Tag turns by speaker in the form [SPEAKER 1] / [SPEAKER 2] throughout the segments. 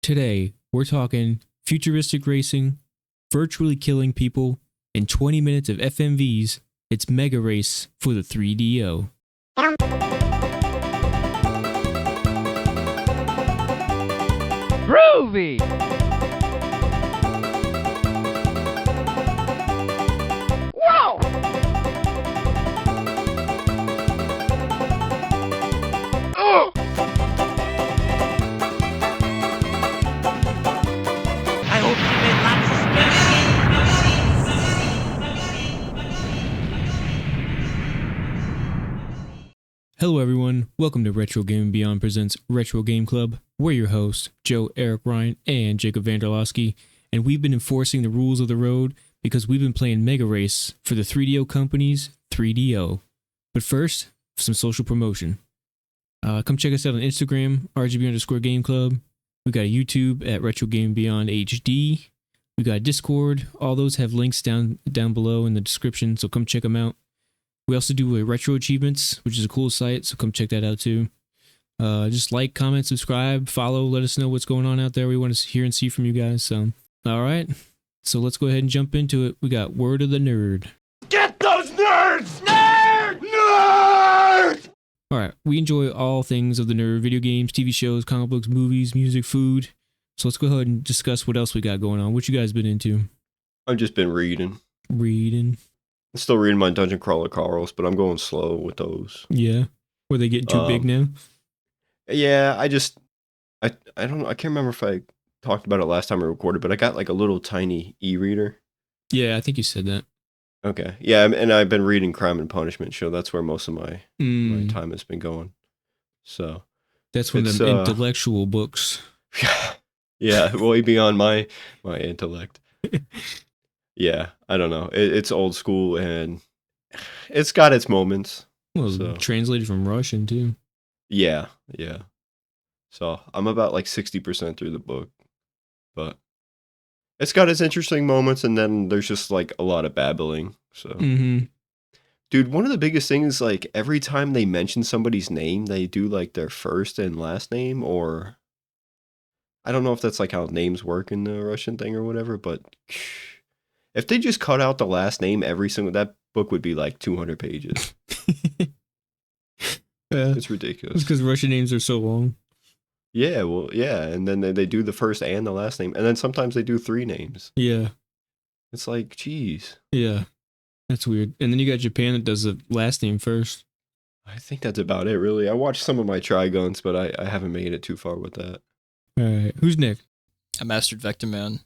[SPEAKER 1] Today, we're talking futuristic racing, virtually killing people, and 20 minutes of FMVs. It's MegaRace for the 3DO.
[SPEAKER 2] Groovy! Whoa! Ugh! I hope you made lots of
[SPEAKER 1] Hello everyone, welcome to Retro Game Beyond presents Retro Game Club. We're your hosts, Joe, Eric, Ryan, and Jacob Vanderlosky, and we've been enforcing the rules of the road because we've been playing Mega Race for the 3DO company's 3DO. But first, some social promotion. Come check us out on Instagram, RGB_Game Club. We got a YouTube at Retro Game Beyond HD. We got Discord. All those have links down below in the description, so come check them out. We also do a Retro Achievements, which is a cool site, so come check that out too. Just like, comment, subscribe, follow, let us know what's going on out there. We want to hear and see from you guys. So, all right. So let's go ahead and jump into it. We got Word of the Nerd.
[SPEAKER 2] Get those nerds! Nerd! Nerd!
[SPEAKER 1] All right. We enjoy all things of the nerd: video games, TV shows, comic books, movies, music, food. So let's go ahead and discuss what else we got going on. What you guys been into?
[SPEAKER 3] I've just been reading.
[SPEAKER 1] Reading.
[SPEAKER 3] I'm still reading my Dungeon Crawler Carls, but I'm going slow with those.
[SPEAKER 1] Yeah. Were they getting too big now?
[SPEAKER 3] Yeah, I don't know. I can't remember if I talked about it last time I recorded, but I got like a little tiny e-reader.
[SPEAKER 1] Yeah, I think you said that.
[SPEAKER 3] Okay. Yeah, and I've been reading Crime and Punishment show. That's where most of my time has been going. So
[SPEAKER 1] that's one of them intellectual books.
[SPEAKER 3] Yeah, way beyond my intellect. Yeah, I don't know. It's old school and it's got its moments.
[SPEAKER 1] Well, so. Translated from Russian too.
[SPEAKER 3] Yeah. So I'm about like 60% through the book, but it's got its interesting moments, and then there's just like a lot of babbling. So, Dude, one of the biggest things, like every time they mention somebody's name, they do like their first and last name, or I don't know if that's like how names work in the Russian thing or whatever, but if they just cut out the last name every single, that book would be like 200 pages.
[SPEAKER 1] Yeah,
[SPEAKER 3] it's ridiculous.
[SPEAKER 1] It's because Russian names are so long.
[SPEAKER 3] Yeah, well, yeah, and then they do the first and the last name, and then sometimes they do three names.
[SPEAKER 1] Yeah.
[SPEAKER 3] It's like, geez.
[SPEAKER 1] Yeah, that's weird. And then you got Japan that does the last name first.
[SPEAKER 3] I think that's about it, really. I watched some of my Triguns, but I haven't made it too far with that.
[SPEAKER 1] All right, who's Nick?
[SPEAKER 4] I mastered Vector Man.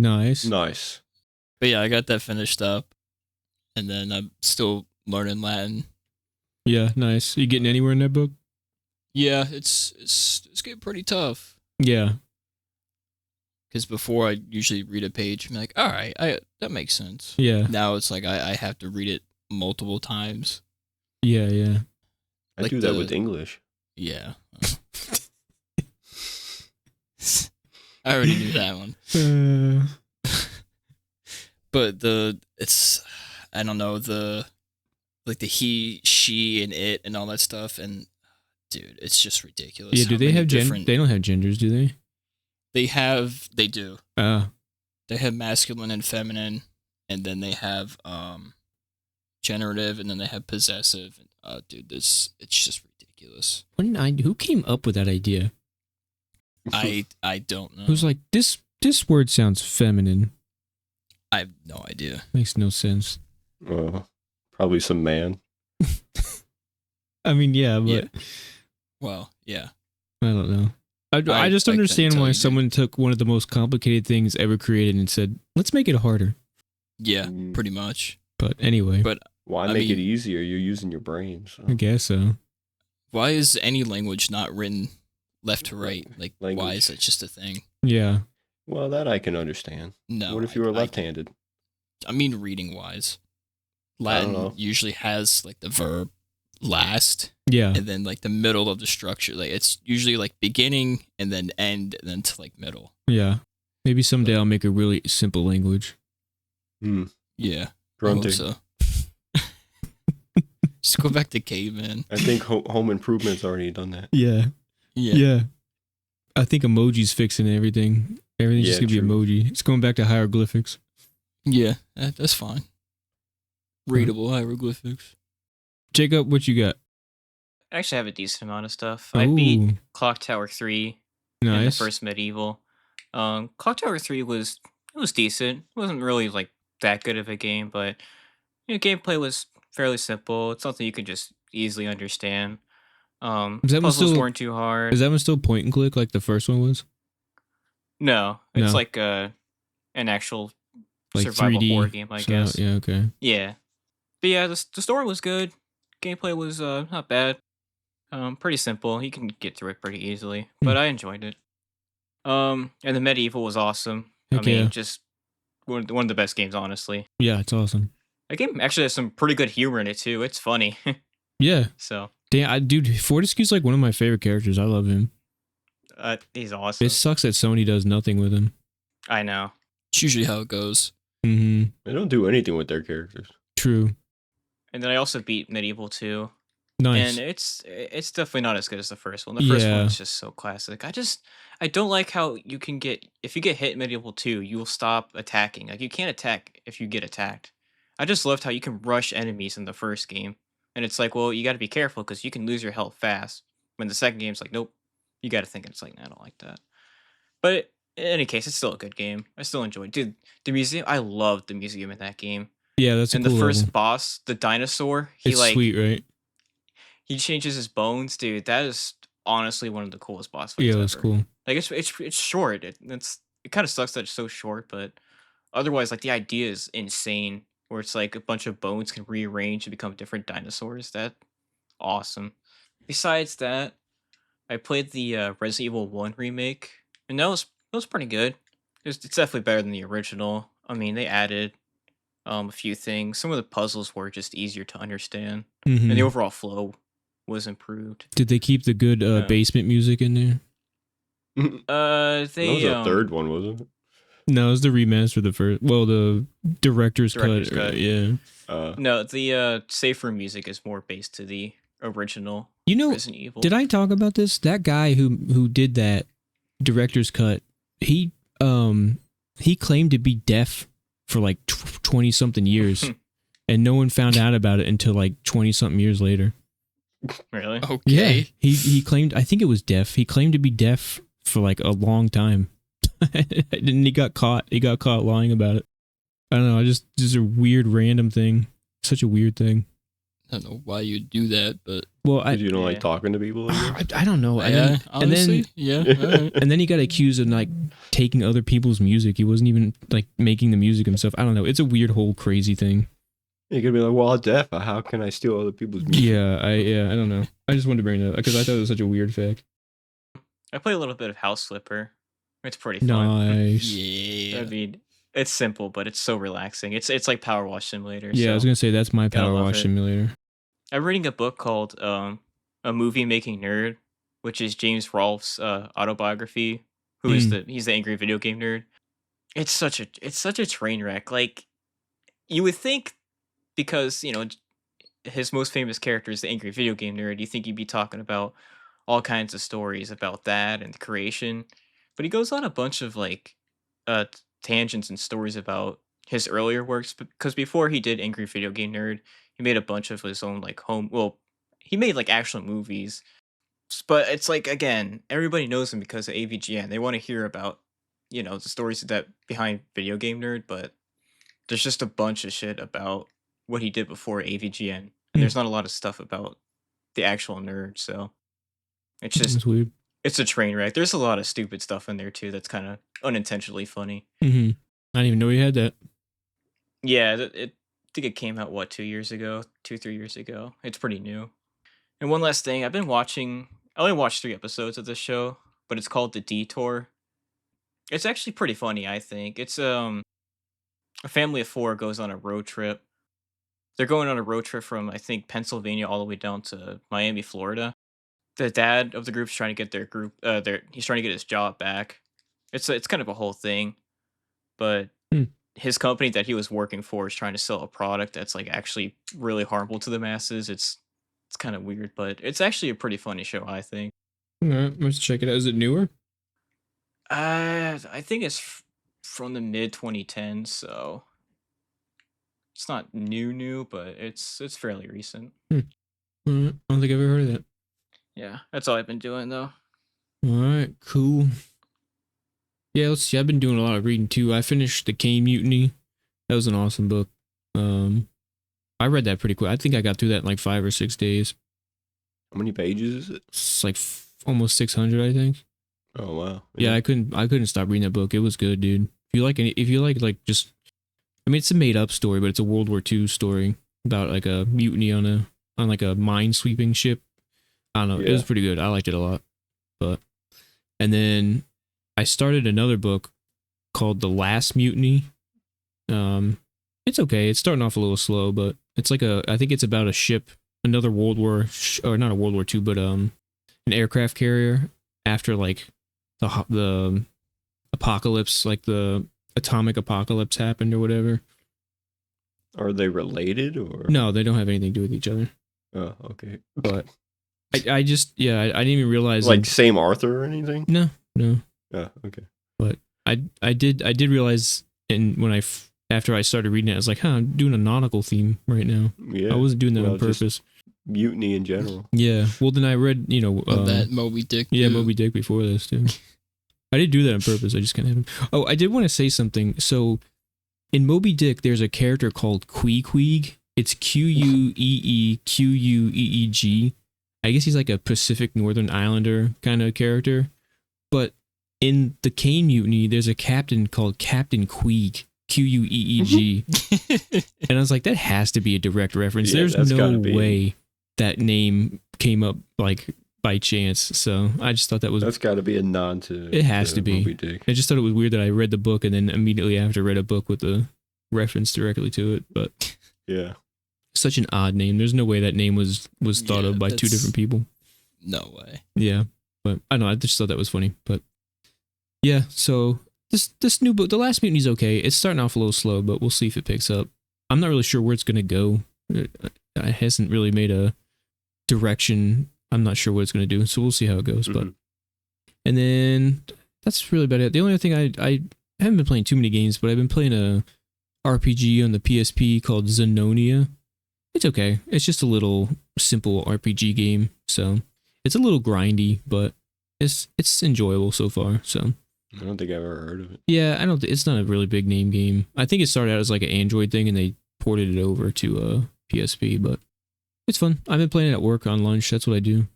[SPEAKER 1] Nice.
[SPEAKER 4] But yeah, I got that finished up, and then I'm still learning Latin.
[SPEAKER 1] Yeah, nice. Are you getting anywhere in that book?
[SPEAKER 4] Yeah, it's getting pretty tough.
[SPEAKER 1] Yeah.
[SPEAKER 4] Because before I usually read a page, I'm like, all right, that makes sense.
[SPEAKER 1] Yeah.
[SPEAKER 4] Now it's like I have to read it multiple times.
[SPEAKER 1] Yeah.
[SPEAKER 3] I do that with English.
[SPEAKER 4] Yeah. I already knew that one. But I don't know, the he, she, and it, and all that stuff, and dude, it's just ridiculous.
[SPEAKER 1] Yeah, do they have different? They don't have genders, do they?
[SPEAKER 4] They do. They have masculine and feminine, and then they have generative, and then they have possessive. Dude, it's just ridiculous.
[SPEAKER 1] Who came up with that idea?
[SPEAKER 4] I don't know.
[SPEAKER 1] Who's like, this word sounds feminine?
[SPEAKER 4] I have no idea.
[SPEAKER 1] Makes no sense.
[SPEAKER 3] Probably some man.
[SPEAKER 1] I mean, yeah, but...
[SPEAKER 4] Yeah. Well, yeah.
[SPEAKER 1] I don't know. I just understand why someone took one of the most complicated things ever created and said, let's make it harder.
[SPEAKER 4] Yeah, pretty much.
[SPEAKER 1] But anyway.
[SPEAKER 4] But
[SPEAKER 3] why make it easier? You're using your brain. So.
[SPEAKER 1] I guess so.
[SPEAKER 4] Why is any language not written left to right? Like,
[SPEAKER 3] language.
[SPEAKER 4] Why is that just a thing?
[SPEAKER 1] Yeah.
[SPEAKER 3] Well, that I can understand.
[SPEAKER 4] No.
[SPEAKER 3] What if you were left-handed?
[SPEAKER 4] I mean, reading-wise. Latin usually has, like, the verb last.
[SPEAKER 1] Yeah.
[SPEAKER 4] And then, like, the middle of the structure. Like, it's usually, like, beginning and then end and then to, like, middle.
[SPEAKER 1] Yeah. Maybe someday I'll make a really simple language.
[SPEAKER 4] Yeah.
[SPEAKER 3] Grunting.
[SPEAKER 4] I hope so. Just go back to caveman.
[SPEAKER 3] I think Home Improvement's already done that.
[SPEAKER 1] Yeah. I think emoji's fixing everything. Everything's just gonna be emoji. It's going back to hieroglyphics.
[SPEAKER 4] Yeah, that's fine. Readable hieroglyphics.
[SPEAKER 1] Jacob, what you got?
[SPEAKER 5] I actually have a decent amount of stuff. I beat Clock Tower 3 in the first Medieval. Clock Tower 3 was decent. It wasn't really like that good of a game, but gameplay was fairly simple. It's something you can just easily understand. Puzzles weren't too hard.
[SPEAKER 1] Is that one still point and click like the first one was?
[SPEAKER 5] No, it's like an actual like survival 3D horror game, I guess.
[SPEAKER 1] Yeah, okay.
[SPEAKER 5] Yeah. But yeah, the story was good. Gameplay was not bad. Pretty simple. You can get through it pretty easily, but I enjoyed it. And the Medieval was awesome.
[SPEAKER 1] Heck yeah.
[SPEAKER 5] Just one of the best games, honestly.
[SPEAKER 1] Yeah, it's awesome.
[SPEAKER 5] That game actually has some pretty good humor in it too. It's funny.
[SPEAKER 1] Yeah.
[SPEAKER 5] So.
[SPEAKER 1] Damn, dude, Fortescue's like one of my favorite characters. I love him.
[SPEAKER 5] He's awesome.
[SPEAKER 1] It sucks that Sony does nothing with him.
[SPEAKER 5] I know.
[SPEAKER 4] It's usually how it goes.
[SPEAKER 1] Mm-hmm.
[SPEAKER 3] They don't do anything with their characters.
[SPEAKER 1] True.
[SPEAKER 5] And then I also beat Medieval 2.
[SPEAKER 1] Nice.
[SPEAKER 5] And it's definitely not as good as the first one. The first one is just so classic. I don't like how you can if you get hit in Medieval 2, you will stop attacking. Like you can't attack if you get attacked. I just loved how you can rush enemies in the first game. And it's like, well, you got to be careful because you can lose your health fast. When the second game's like, nope, you got to think it's like, nah, I don't like that. But in any case, it's still a good game. I still enjoy it. Dude, the museum, I loved the museum in that game.
[SPEAKER 1] Yeah, that's
[SPEAKER 5] and
[SPEAKER 1] cool
[SPEAKER 5] the first
[SPEAKER 1] level.
[SPEAKER 5] boss, the dinosaur,
[SPEAKER 1] it's sweet, right?
[SPEAKER 5] He changes his bones, dude. That is honestly one of the coolest boss fights.
[SPEAKER 1] Yeah, that's cool.
[SPEAKER 5] Like it's short. It kind of sucks that it's so short, but otherwise, like the idea is insane. Where it's like a bunch of bones can rearrange to become different dinosaurs. That's awesome. Besides that, I played the Resident Evil 1 remake, and that was pretty good. It's definitely better than the original. I mean, they added a few things. Some of the puzzles were just easier to understand, and the overall flow was improved.
[SPEAKER 1] Did they keep the good basement music in there?
[SPEAKER 3] That was the third one, wasn't it?
[SPEAKER 1] No, it was the remaster of the first. Well, the director's cut. Yeah.
[SPEAKER 5] No, the safe room music is more based to the original. Resident Evil.
[SPEAKER 1] Did I talk about this? That guy who did that director's cut, he claimed to be deaf for like 20 something years, and no one found out about it until like 20 something years later.
[SPEAKER 5] Really?
[SPEAKER 4] Okay.
[SPEAKER 1] Yeah. He claimed. I think it was deaf. He claimed to be deaf for like a long time. And he got caught. He got caught lying about it. I don't know. Just a weird random thing. Such a weird thing.
[SPEAKER 4] I don't know why you do that, but
[SPEAKER 3] you don't like talking to people.
[SPEAKER 1] I don't know.
[SPEAKER 4] Yeah, honestly,
[SPEAKER 1] and then he got accused of like taking other people's music. He wasn't even like making the music himself. I don't know. It's a weird whole crazy thing.
[SPEAKER 3] You could be like, well, I'm deaf. How can I steal other people's music?
[SPEAKER 1] Yeah, I don't know. I just wanted to bring that up because I thought it was such a weird fact.
[SPEAKER 5] I played a little bit of House Flipper. It's pretty fun.
[SPEAKER 1] Nice.
[SPEAKER 4] Yeah.
[SPEAKER 5] I mean, it's simple, but it's so relaxing. It's like Power Wash Simulator.
[SPEAKER 1] Yeah,
[SPEAKER 5] so
[SPEAKER 1] I was gonna say that's my Power Wash Simulator.
[SPEAKER 5] I'm reading a book called A Movie Making Nerd, which is James Rolfe's autobiography. He's the angry video game nerd. It's such a train wreck. Like you would think, because his most famous character is the angry video game nerd. You think he'd be talking about all kinds of stories about that and the creation. But he goes on a bunch of like tangents and stories about his earlier works, because before he did Angry Video Game Nerd, he made a bunch of his own like he made like actual movies. But it's like, again, everybody knows him because of AVGN. They want to hear about the stories that behind Video Game Nerd, but there's just a bunch of shit about what he did before AVGN, and there's not a lot of stuff about the actual nerd. So it's just
[SPEAKER 1] weird.
[SPEAKER 5] It's a train wreck. There's a lot of stupid stuff in there too that's kind of unintentionally funny.
[SPEAKER 1] I didn't even know you had that.
[SPEAKER 5] Yeah, I think it came out 2 years ago, 3 years ago. It's pretty new. And one last thing, I only watched 3 episodes of this show, but it's called The Detour. It's actually pretty funny, I think. It's a family of 4 goes on a road trip. They're going on a road trip from, I think, Pennsylvania all the way down to Miami, Florida. The dad of the group's trying to get their group he's trying to get his job back. It's kind of a whole thing, but his company that he was working for is trying to sell a product that's like actually really harmful to the masses. It's kind of weird, but it's actually a pretty funny show, I think.
[SPEAKER 1] All right, let's check it out. Is it newer?
[SPEAKER 5] I think it's from the mid 2010s, so it's not new, but it's fairly recent.
[SPEAKER 1] I don't think I've ever heard of that.
[SPEAKER 5] Yeah, that's all I've been doing though.
[SPEAKER 1] All right, cool. Yeah, let's see. I've been doing a lot of reading too. I finished The Cane Mutiny. That was an awesome book. I read that pretty quick. I think I got through that in like 5 or 6 days.
[SPEAKER 3] How many pages is it?
[SPEAKER 1] It's like almost 600, I think.
[SPEAKER 3] Oh wow.
[SPEAKER 1] Yeah, I couldn't stop reading that book. It was good, dude. If you like just, I mean, it's a made up story, but it's a World War II story about like a mutiny on like a mine sweeping ship. I don't know.
[SPEAKER 3] Yeah.
[SPEAKER 1] It was pretty good. I liked it a lot. And then I started another book called The Last Mutiny. It's okay. It's starting off a little slow, but it's like I think it's about a ship, another World War, or not a World War II, but an aircraft carrier after like the apocalypse, like the atomic apocalypse happened or whatever.
[SPEAKER 3] Are they related or?
[SPEAKER 1] No, they don't have anything to do with each other.
[SPEAKER 3] Oh, okay.
[SPEAKER 1] But I just, I didn't even realize.
[SPEAKER 3] Like same author or anything?
[SPEAKER 1] No.
[SPEAKER 3] Oh, okay.
[SPEAKER 1] But I did realize, and after I started reading it, I was like, I'm doing a nautical theme right now.
[SPEAKER 3] Yeah.
[SPEAKER 1] I wasn't doing that on
[SPEAKER 3] just
[SPEAKER 1] purpose.
[SPEAKER 3] Mutiny in general.
[SPEAKER 1] Yeah. Well, then I read,
[SPEAKER 4] that Moby Dick.
[SPEAKER 1] Yeah,
[SPEAKER 4] too.
[SPEAKER 1] Moby Dick before this too. I did do that on purpose. I just kind of. Oh, I did want to say something. So, in Moby Dick, there's a character called Queequeg. It's Queequeeg. I guess he's like a Pacific Northern Islander kind of character. But in the Cane Mutiny, there's a captain called Captain Queeg. Queeg. And I was like, that has to be a direct reference.
[SPEAKER 3] Yeah,
[SPEAKER 1] There's
[SPEAKER 3] that's
[SPEAKER 1] no
[SPEAKER 3] gotta be.
[SPEAKER 1] way that name came up like by chance. So I just thought that was.
[SPEAKER 3] That's got to be a nod to.
[SPEAKER 1] It has to be.
[SPEAKER 3] Moby Dick.
[SPEAKER 1] I just thought it was weird that I read the book and then immediately after read a book with a reference directly to it. But
[SPEAKER 3] Yeah.
[SPEAKER 1] such an odd name. There's no way that name was thought
[SPEAKER 4] Yeah,
[SPEAKER 1] of by two
[SPEAKER 4] that's-
[SPEAKER 1] different people.
[SPEAKER 4] No way.
[SPEAKER 1] Yeah, but I don't know. I just thought that was funny. But yeah, so this new book, The Last Mutiny's okay. It's starting off a little slow, but we'll see if it picks up. I'm not really sure where it's gonna go. It hasn't really made a direction. I'm not sure what it's gonna do, so we'll see how it goes. But and then that's really about it. The only other thing I haven't been playing too many games, but I've been playing a RPG on the PSP called Zenonia. It's okay. It's just a little simple RPG game, so it's a little grindy, but it's enjoyable so far. So
[SPEAKER 3] I don't think I've ever heard of it.
[SPEAKER 1] yeah, it's not a really big name game. I think it started out as like an Android thing, and they ported it over to PSP, but it's fun. I've been playing it at work on lunch. That's what I do.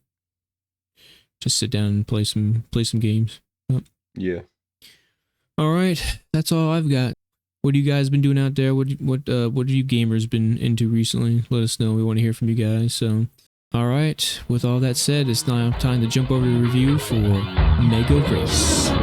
[SPEAKER 1] Just sit down and play some games.
[SPEAKER 3] Yeah.
[SPEAKER 1] All right, that's all I've got. What have you guys been doing out there? What have you gamers been into recently? Let us know. We want to hear from you guys. So, all right. With all that said, it's now time to jump over to the review for MegaRace.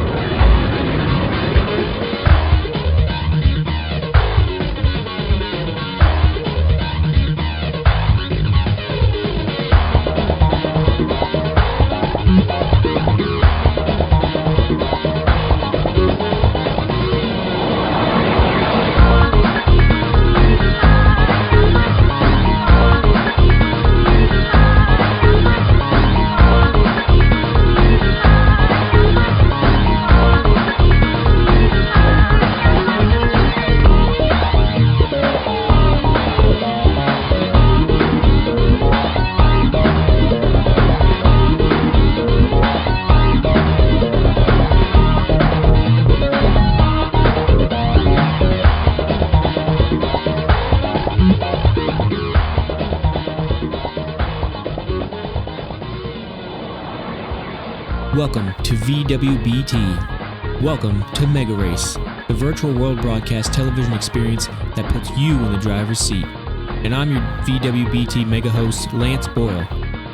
[SPEAKER 1] Welcome to VWBT. Welcome to MegaRace, the virtual world broadcast television experience that puts you in the driver's seat. And I'm your VWBT mega host, Lance Boyle.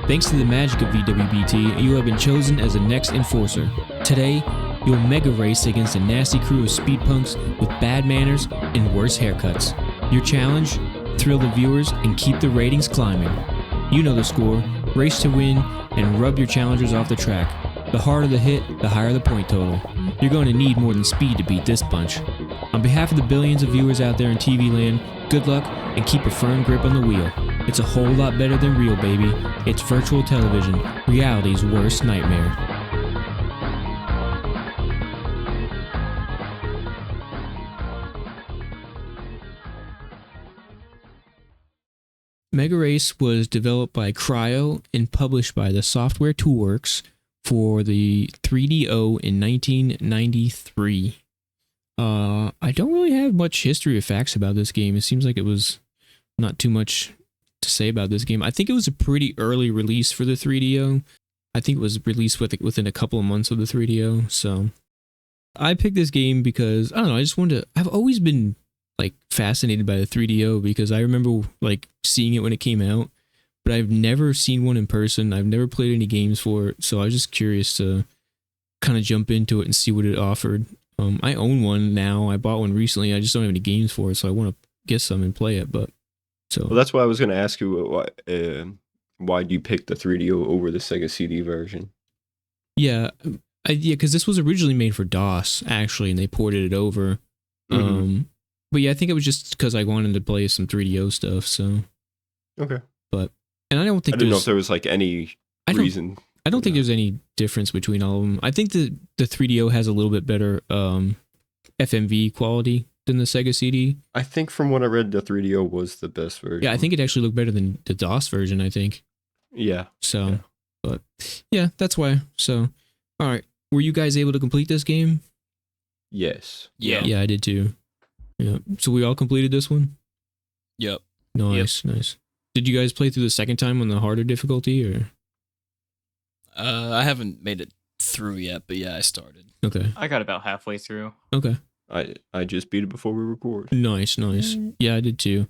[SPEAKER 1] Thanks to the magic of VWBT, you have been chosen as the next enforcer. Today, you'll mega race against a nasty crew of speed punks with bad manners and worse haircuts. Your challenge? Thrill the viewers and keep the ratings climbing. You know the score. Race to win and rub your challengers off the track. The harder the hit, the higher the point total. You're going to need more than speed to beat this bunch. On behalf of the billions of viewers out there in TV land, good luck and keep a firm grip on the wheel. It's a whole lot better than real, baby. It's virtual television, reality's worst nightmare. MegaRace was developed by Cryo and published by the software Toolworks for the 3DO in 1993. I don't really have much history or facts about this game. It seems like it was not too much to say about this game. I think it was a pretty early release for the 3DO. I think it was released within a couple of months of the 3DO. So I picked this game because, I don't know, I just wanted to, I've always been like fascinated by the 3DO because I remember like seeing it when it came out, but I've never seen one in person. I've never played any games for it. So I was just curious to kind of jump into it and see what it offered. I own one now. I bought one recently. I just don't have any games for it, so I want to get some and play it. But so
[SPEAKER 3] Well, that's why I was going to ask you why do you pick the 3DO over the Sega CD version?
[SPEAKER 1] yeah, because this was originally made for DOS actually, and they ported it over. But yeah, I think it was just because I wanted to play some 3DO stuff. So
[SPEAKER 3] Okay.
[SPEAKER 1] and I don't think
[SPEAKER 3] I didn't know if there was like any reason.
[SPEAKER 1] I don't think there's any difference between all of them. I think the 3DO has a little bit better FMV quality than the Sega CD.
[SPEAKER 3] I think from what I read, the 3DO was the best version.
[SPEAKER 1] Yeah, I think it actually looked better than the DOS version, I think.
[SPEAKER 3] Yeah.
[SPEAKER 1] So,
[SPEAKER 3] Yeah.
[SPEAKER 1] But yeah, that's why. So, all right. Were you guys able to complete this game?
[SPEAKER 3] Yes.
[SPEAKER 4] Yeah.
[SPEAKER 1] Yeah, I did too. Yeah. So we all completed this one?
[SPEAKER 4] Yep.
[SPEAKER 1] Nice. Did you guys play through the second time on the harder difficulty or?
[SPEAKER 4] I haven't made it through yet, but yeah, I started.
[SPEAKER 1] Okay.
[SPEAKER 5] I got about halfway through.
[SPEAKER 1] Okay.
[SPEAKER 3] I just beat it before we record.
[SPEAKER 1] Nice. Yeah, I did too.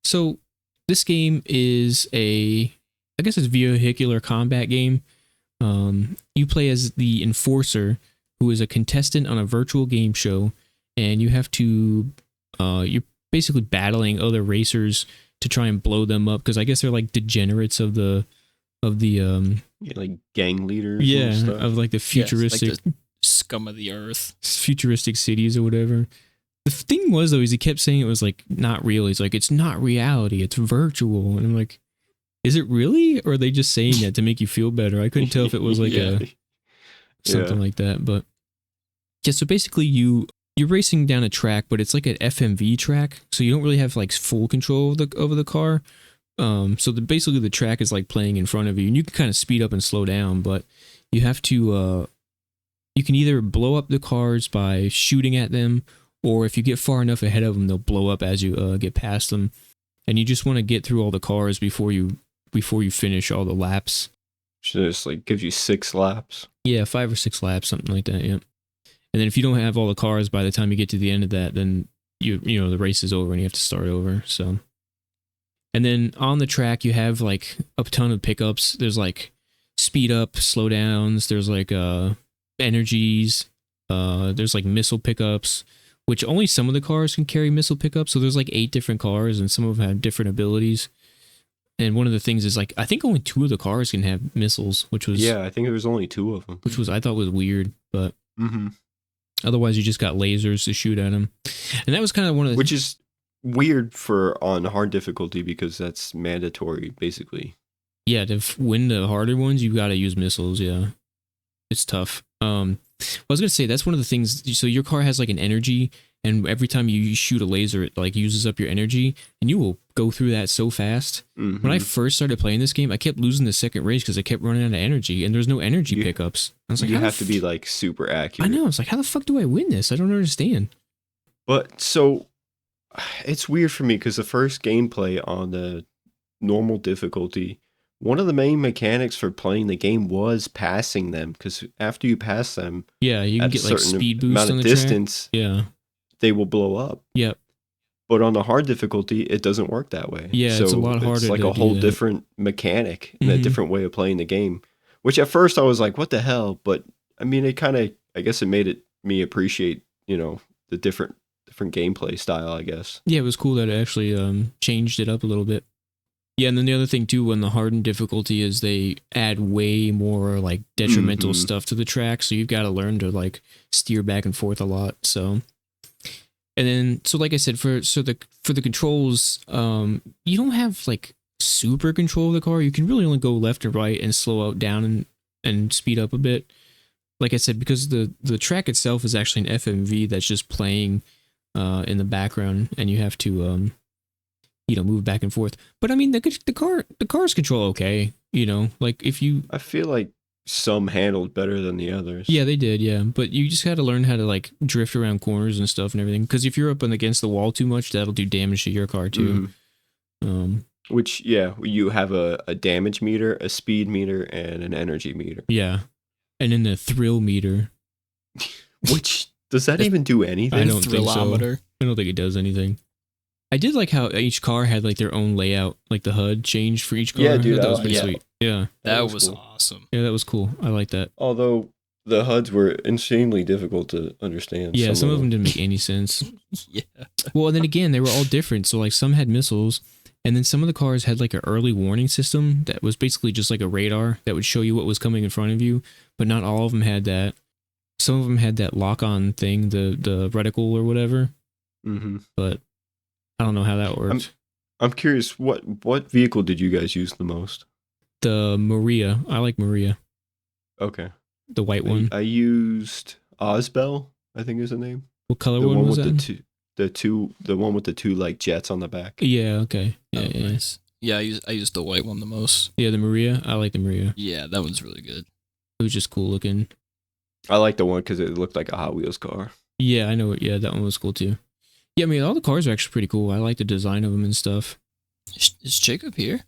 [SPEAKER 1] So this game is I guess it's a vehicular combat game. You play as the enforcer, who is a contestant on a virtual game show, and you have to, you're basically battling other racers to try and blow them up, because I guess they're like degenerates of the
[SPEAKER 3] Like gang leaders.
[SPEAKER 1] yeah,
[SPEAKER 3] And stuff.
[SPEAKER 1] of like the futuristic
[SPEAKER 4] like the scum of the earth.
[SPEAKER 1] futuristic cities or whatever. The thing was though, is he kept saying it was like not real. He's like, it's not reality, it's virtual. And I'm like, is it really? Or are they just saying that to make you feel better? I couldn't tell if it was like something like that. But yeah, so basically you're racing down a track, but it's like an FMV track, so you don't really have like full control over the car. So basically the track is like playing in front of you, and you can kind of speed up and slow down, but you have to you can either blow up the cars by shooting at them, or if you get far enough ahead of them, they'll blow up as you get past them. And you just want to get through all the cars before you finish all the laps.
[SPEAKER 3] So it's like gives you 6 laps.
[SPEAKER 1] Yeah, 5 or 6 laps, something like that. Yeah. And then if you don't have all the cars by the time you get to the end of that, then you know the race is over and you have to start over. So, and then on the track you have like a ton of pickups. There's like speed up, slow downs. There's like energies. There's like missile pickups, which only some of the cars can carry missile pickups. So there's like 8 different cars, and some of them have different abilities. And one of the things is like I think only 2 of the cars can have missiles, which was
[SPEAKER 3] I think there was only 2 of them.
[SPEAKER 1] which was I thought was weird, but.
[SPEAKER 3] Mm-hmm.
[SPEAKER 1] Otherwise, you just got lasers to shoot at them. And that was kind of one of the...
[SPEAKER 3] Which is weird for on hard difficulty because that's mandatory, basically.
[SPEAKER 1] Yeah, to win the harder ones, you got to use missiles, yeah. It's tough. I was going to say, that's one of the things... So your car has like an energy, and every time you shoot a laser, it like uses up your energy, and you will go through that so fast.
[SPEAKER 3] Mm-hmm.
[SPEAKER 1] When I first started playing this game, I kept losing the second race because I kept running out of energy, and there's no energy pickups. I was like,
[SPEAKER 3] you
[SPEAKER 1] how
[SPEAKER 3] have to be like super accurate.
[SPEAKER 1] I know. It's like, how the fuck do I win this? I don't understand.
[SPEAKER 3] But so it's weird for me because the first gameplay on the normal difficulty, one of the main mechanics for playing the game was passing them, because after you pass them,
[SPEAKER 1] Yeah, you can
[SPEAKER 3] at
[SPEAKER 1] get
[SPEAKER 3] a
[SPEAKER 1] like
[SPEAKER 3] certain
[SPEAKER 1] speed boost
[SPEAKER 3] amount
[SPEAKER 1] on
[SPEAKER 3] of
[SPEAKER 1] the
[SPEAKER 3] distance,
[SPEAKER 1] track. Yeah.
[SPEAKER 3] they will blow up.
[SPEAKER 1] Yep.
[SPEAKER 3] But on the hard difficulty, it doesn't work that way.
[SPEAKER 1] Yeah, it's a lot harder
[SPEAKER 3] It's like
[SPEAKER 1] to
[SPEAKER 3] a whole
[SPEAKER 1] do that.
[SPEAKER 3] different mechanic and a
[SPEAKER 1] Mhm.
[SPEAKER 3] different way of playing the game. Which at first I was like, "What the hell?" But I mean, it kind of, I guess, it made me appreciate, the different gameplay style. I guess.
[SPEAKER 1] Yeah, it was cool that it actually changed it up a little bit. Yeah, and then the other thing too, on the hardened difficulty, is they add way more like detrimental
[SPEAKER 3] Mhm.
[SPEAKER 1] stuff to the track, so you've got to learn to like steer back and forth a lot. So, and then so like I said, for the controls, you don't have like super control of the car. You can really only go left or right and slow out down and speed up a bit. like I said, because the track itself is actually an FMV that's just playing in the background, and you have to move back and forth. But I mean, the cars control okay. Like if you,
[SPEAKER 3] I feel like some handled better than the others.
[SPEAKER 1] yeah, they did, yeah. But you just got to learn how to like drift around corners and stuff and everything. Because if you're up against the wall too much, that'll do damage to your car too.
[SPEAKER 3] Which, yeah, you have a damage meter, a speed meter, and an energy meter.
[SPEAKER 1] Yeah, and then the thrill meter.
[SPEAKER 3] Which does that even do anything?
[SPEAKER 1] I don't think so. I don't think it does anything. I did like how each car had like their own layout, like the HUD changed for each car.
[SPEAKER 3] Yeah, dude,
[SPEAKER 1] that was pretty sweet. Yeah,
[SPEAKER 4] That was
[SPEAKER 3] cool.
[SPEAKER 4] awesome.
[SPEAKER 1] Yeah, that was cool. I like that.
[SPEAKER 3] Although the HUDs were insanely difficult to understand.
[SPEAKER 1] Yeah, some of them didn't make any sense.
[SPEAKER 4] Yeah.
[SPEAKER 1] Well, and then again, they were all different. So like some had missiles, and then some of the cars had like an early warning system that was basically just like a radar that would show you what was coming in front of you. But not all of them had that. Some of them had that lock-on thing, the reticle or whatever.
[SPEAKER 3] Mm-hmm.
[SPEAKER 1] But I don't know how that worked.
[SPEAKER 3] I'm curious, what vehicle did you guys use the most?
[SPEAKER 1] The Maria. I like Maria.
[SPEAKER 3] Okay.
[SPEAKER 1] The white one.
[SPEAKER 3] I used Osbel, I think is the name.
[SPEAKER 1] What color
[SPEAKER 3] The
[SPEAKER 1] one
[SPEAKER 3] one
[SPEAKER 1] was
[SPEAKER 3] with
[SPEAKER 1] that?
[SPEAKER 3] the one with the two like jets on the back.
[SPEAKER 1] Yeah, okay. Yeah,
[SPEAKER 4] Oh,
[SPEAKER 1] yeah.
[SPEAKER 4] nice. Yeah, I used the white one the most.
[SPEAKER 1] Yeah, the Maria. I like the Maria.
[SPEAKER 4] Yeah, that one's really good.
[SPEAKER 1] It was just cool looking.
[SPEAKER 3] I like the one because it looked like a Hot Wheels car.
[SPEAKER 1] Yeah, I know it. Yeah, that one was cool too. Yeah, I mean, all the cars are actually pretty cool. I like the design of them and stuff.
[SPEAKER 4] Is Jacob here?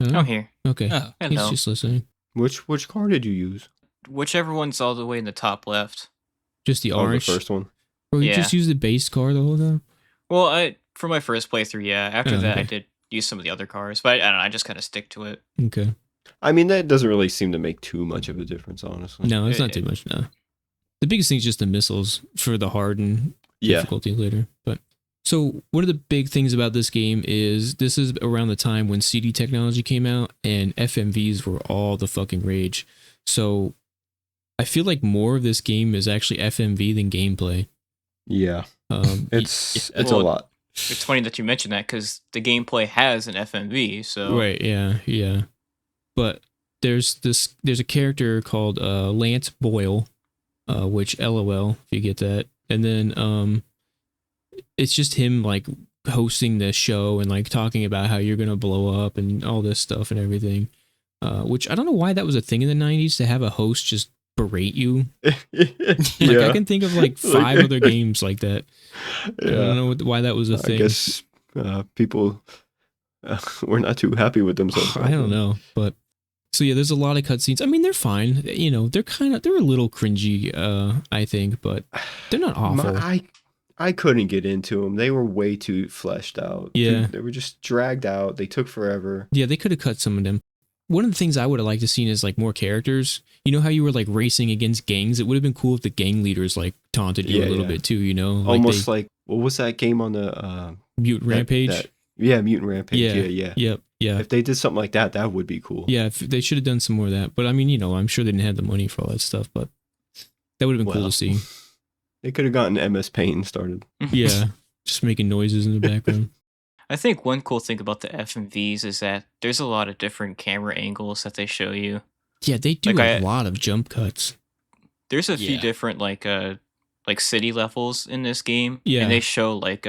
[SPEAKER 1] Huh?
[SPEAKER 5] I'm here.
[SPEAKER 1] Okay.
[SPEAKER 4] Oh,
[SPEAKER 1] He's
[SPEAKER 5] hello.
[SPEAKER 1] just listening.
[SPEAKER 3] Which car did you use?
[SPEAKER 5] Whichever one's all the way in the top left.
[SPEAKER 1] Just the
[SPEAKER 3] Oh,
[SPEAKER 1] orange.
[SPEAKER 3] the first one.
[SPEAKER 1] Or you
[SPEAKER 5] Yeah.
[SPEAKER 1] just use the base car the whole time?
[SPEAKER 5] Well, for my first playthrough, yeah. After
[SPEAKER 1] Oh,
[SPEAKER 5] that, I
[SPEAKER 1] okay.
[SPEAKER 5] did use some of the other cars, but I don't know. I just kind of stick to it.
[SPEAKER 1] Okay.
[SPEAKER 3] I mean, that doesn't really seem to make too much of a difference, honestly.
[SPEAKER 1] No, it's not
[SPEAKER 5] It-
[SPEAKER 1] too much. No. The biggest thing is just the missiles for the hard and
[SPEAKER 3] Yeah.
[SPEAKER 1] difficulty later. But so one of the big things about this game is this is around the time when CD technology came out and FMVs were all the fucking rage. So I feel like more of this game is actually FMV than gameplay.
[SPEAKER 3] Yeah. It's a
[SPEAKER 5] Well,
[SPEAKER 3] lot.
[SPEAKER 5] It's funny that you mentioned that because the gameplay has an FMV, so
[SPEAKER 1] Right, yeah. But there's a character called Lance Boyle, which LOL if you get that. And then it's just him like hosting the show and like talking about how you're gonna blow up and all this stuff and everything. Which I don't know why that was a thing in the 90s to have a host just berate you. Like I can think of like 5 other games like that. I don't know why that was a thing.
[SPEAKER 3] I guess people were not too happy with themselves.
[SPEAKER 1] I don't know, but so yeah, there's a lot of cutscenes. I mean, they're fine. They're a little cringy, I think, but they're not awful.
[SPEAKER 3] I couldn't get into them. They were way too fleshed out.
[SPEAKER 1] Yeah.
[SPEAKER 3] They were just dragged out. They took forever.
[SPEAKER 1] Yeah, they could have cut some of them. One of the things I would have liked to seen is like more characters. You know how you were like racing against gangs? It would have been cool if the gang leaders like taunted you a
[SPEAKER 3] Yeah,
[SPEAKER 1] little
[SPEAKER 3] yeah.
[SPEAKER 1] bit too, like
[SPEAKER 3] Almost like, what was that game on the
[SPEAKER 1] Mutant Rampage.
[SPEAKER 3] Mutant Rampage.
[SPEAKER 1] Yeah.
[SPEAKER 3] Yeah.
[SPEAKER 1] Yeah.
[SPEAKER 3] If they did something like that, that would be cool.
[SPEAKER 1] Yeah, if they should have done some more of that. But I mean, I'm sure they didn't have the money for all that stuff, but that would have been cool
[SPEAKER 3] Well.
[SPEAKER 1] to see.
[SPEAKER 3] They could have gotten MS Paint started.
[SPEAKER 1] Yeah, just making noises in the background.
[SPEAKER 5] I think one cool thing about the FMVs is that there's a lot of different camera angles that they show you.
[SPEAKER 1] Yeah, they do
[SPEAKER 5] Like
[SPEAKER 1] a lot of jump cuts.
[SPEAKER 5] There's a few
[SPEAKER 4] Yeah.
[SPEAKER 5] different like city levels in this game.
[SPEAKER 1] Yeah.
[SPEAKER 5] And they show like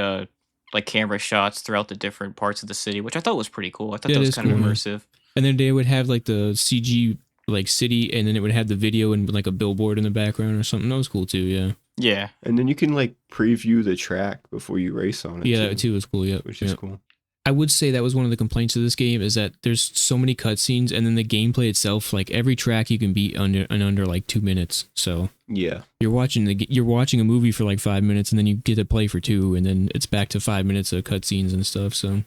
[SPEAKER 5] camera shots throughout the different parts of the city, which I thought was pretty cool. I thought
[SPEAKER 1] Yeah,
[SPEAKER 5] that
[SPEAKER 1] it
[SPEAKER 5] was
[SPEAKER 1] is
[SPEAKER 5] kind of
[SPEAKER 1] cool, yeah.
[SPEAKER 5] immersive.
[SPEAKER 1] And then they would have like the CG like city, and then it would have the video and like a billboard in the background or something. That was cool too. Yeah,
[SPEAKER 5] Yeah.
[SPEAKER 3] And then you can like preview the track before you race on it.
[SPEAKER 1] yeah, that too was cool. Yeah,
[SPEAKER 3] Which is cool.
[SPEAKER 1] I would say that was one of the complaints of this game is that there's so many cutscenes, and then the gameplay itself, like every track you can beat under like 2 minutes. So
[SPEAKER 3] Yeah.
[SPEAKER 1] you're watching a movie for like 5 minutes, and then you get to play for 2, and then it's back to 5 minutes of cutscenes and stuff. So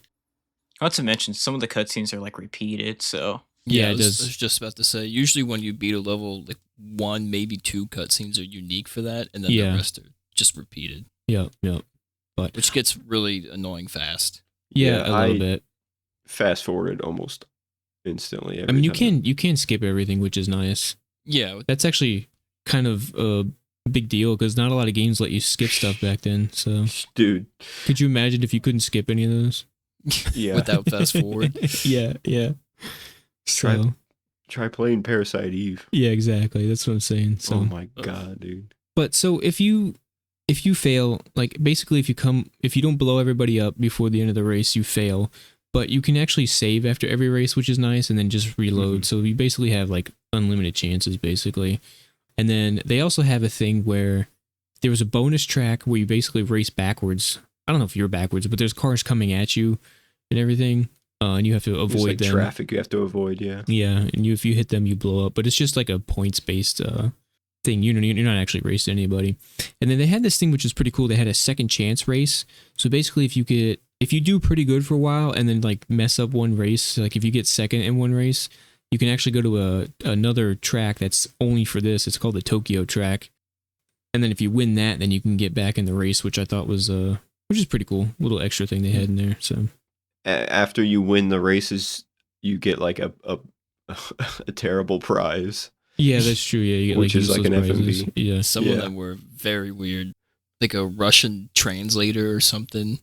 [SPEAKER 5] Not to mention some of the cutscenes are like repeated, so
[SPEAKER 1] Yeah,
[SPEAKER 4] I
[SPEAKER 1] it
[SPEAKER 4] was,
[SPEAKER 1] does.
[SPEAKER 4] I was just about to say. Usually, when you beat a level, like 1, maybe 2 cutscenes are unique for that, and then
[SPEAKER 1] Yeah.
[SPEAKER 4] the rest are just repeated,
[SPEAKER 1] yeah,
[SPEAKER 4] which gets really annoying fast.
[SPEAKER 1] yeah, a little
[SPEAKER 3] I
[SPEAKER 1] bit.
[SPEAKER 3] fast forwarded almost instantly.
[SPEAKER 1] I mean, you
[SPEAKER 3] every time.
[SPEAKER 1] can skip everything, which is nice.
[SPEAKER 4] Yeah,
[SPEAKER 1] That's actually kind of a big deal because not a lot of games let you skip stuff back then. So
[SPEAKER 3] Dude.
[SPEAKER 1] could you imagine if you couldn't skip any of those?
[SPEAKER 3] Yeah.
[SPEAKER 4] without fast forward.
[SPEAKER 1] yeah. So
[SPEAKER 3] Try playing Parasite Eve.
[SPEAKER 1] Yeah, exactly. That's what I'm saying. So,
[SPEAKER 3] Oh my god, dude.
[SPEAKER 1] but so if you fail, like basically if you don't blow everybody up before the end of the race, you fail. But you can actually save after every race, which is nice, and then just reload. So you basically have like unlimited chances, basically. And then they also have a thing where there was a bonus track where you basically race backwards. I don't know if you're backwards, but there's cars coming at you and everything, and you have to
[SPEAKER 3] There's
[SPEAKER 1] avoid
[SPEAKER 3] like
[SPEAKER 1] them.
[SPEAKER 3] traffic you have to avoid, yeah.
[SPEAKER 1] Yeah, and if you hit them, you blow up. But it's just like a points-based thing. You're not actually racing anybody. And then they had this thing which is pretty cool. They had a second chance race. So basically, if you do pretty good for a while and then like mess up one race, like if you get second in one race, you can actually go to another track that's only for this. It's called the Tokyo track. And then if you win that, then you can get back in the race, which I thought was which is pretty cool. Little extra thing they had in there. So
[SPEAKER 3] After you win the races, you get like a terrible prize.
[SPEAKER 1] yeah, that's true. Yeah, you get,
[SPEAKER 3] Which is like an
[SPEAKER 1] useless prizes.
[SPEAKER 3] FMV.
[SPEAKER 1] Yeah,
[SPEAKER 4] Some of them were very weird, like a Russian translator or something.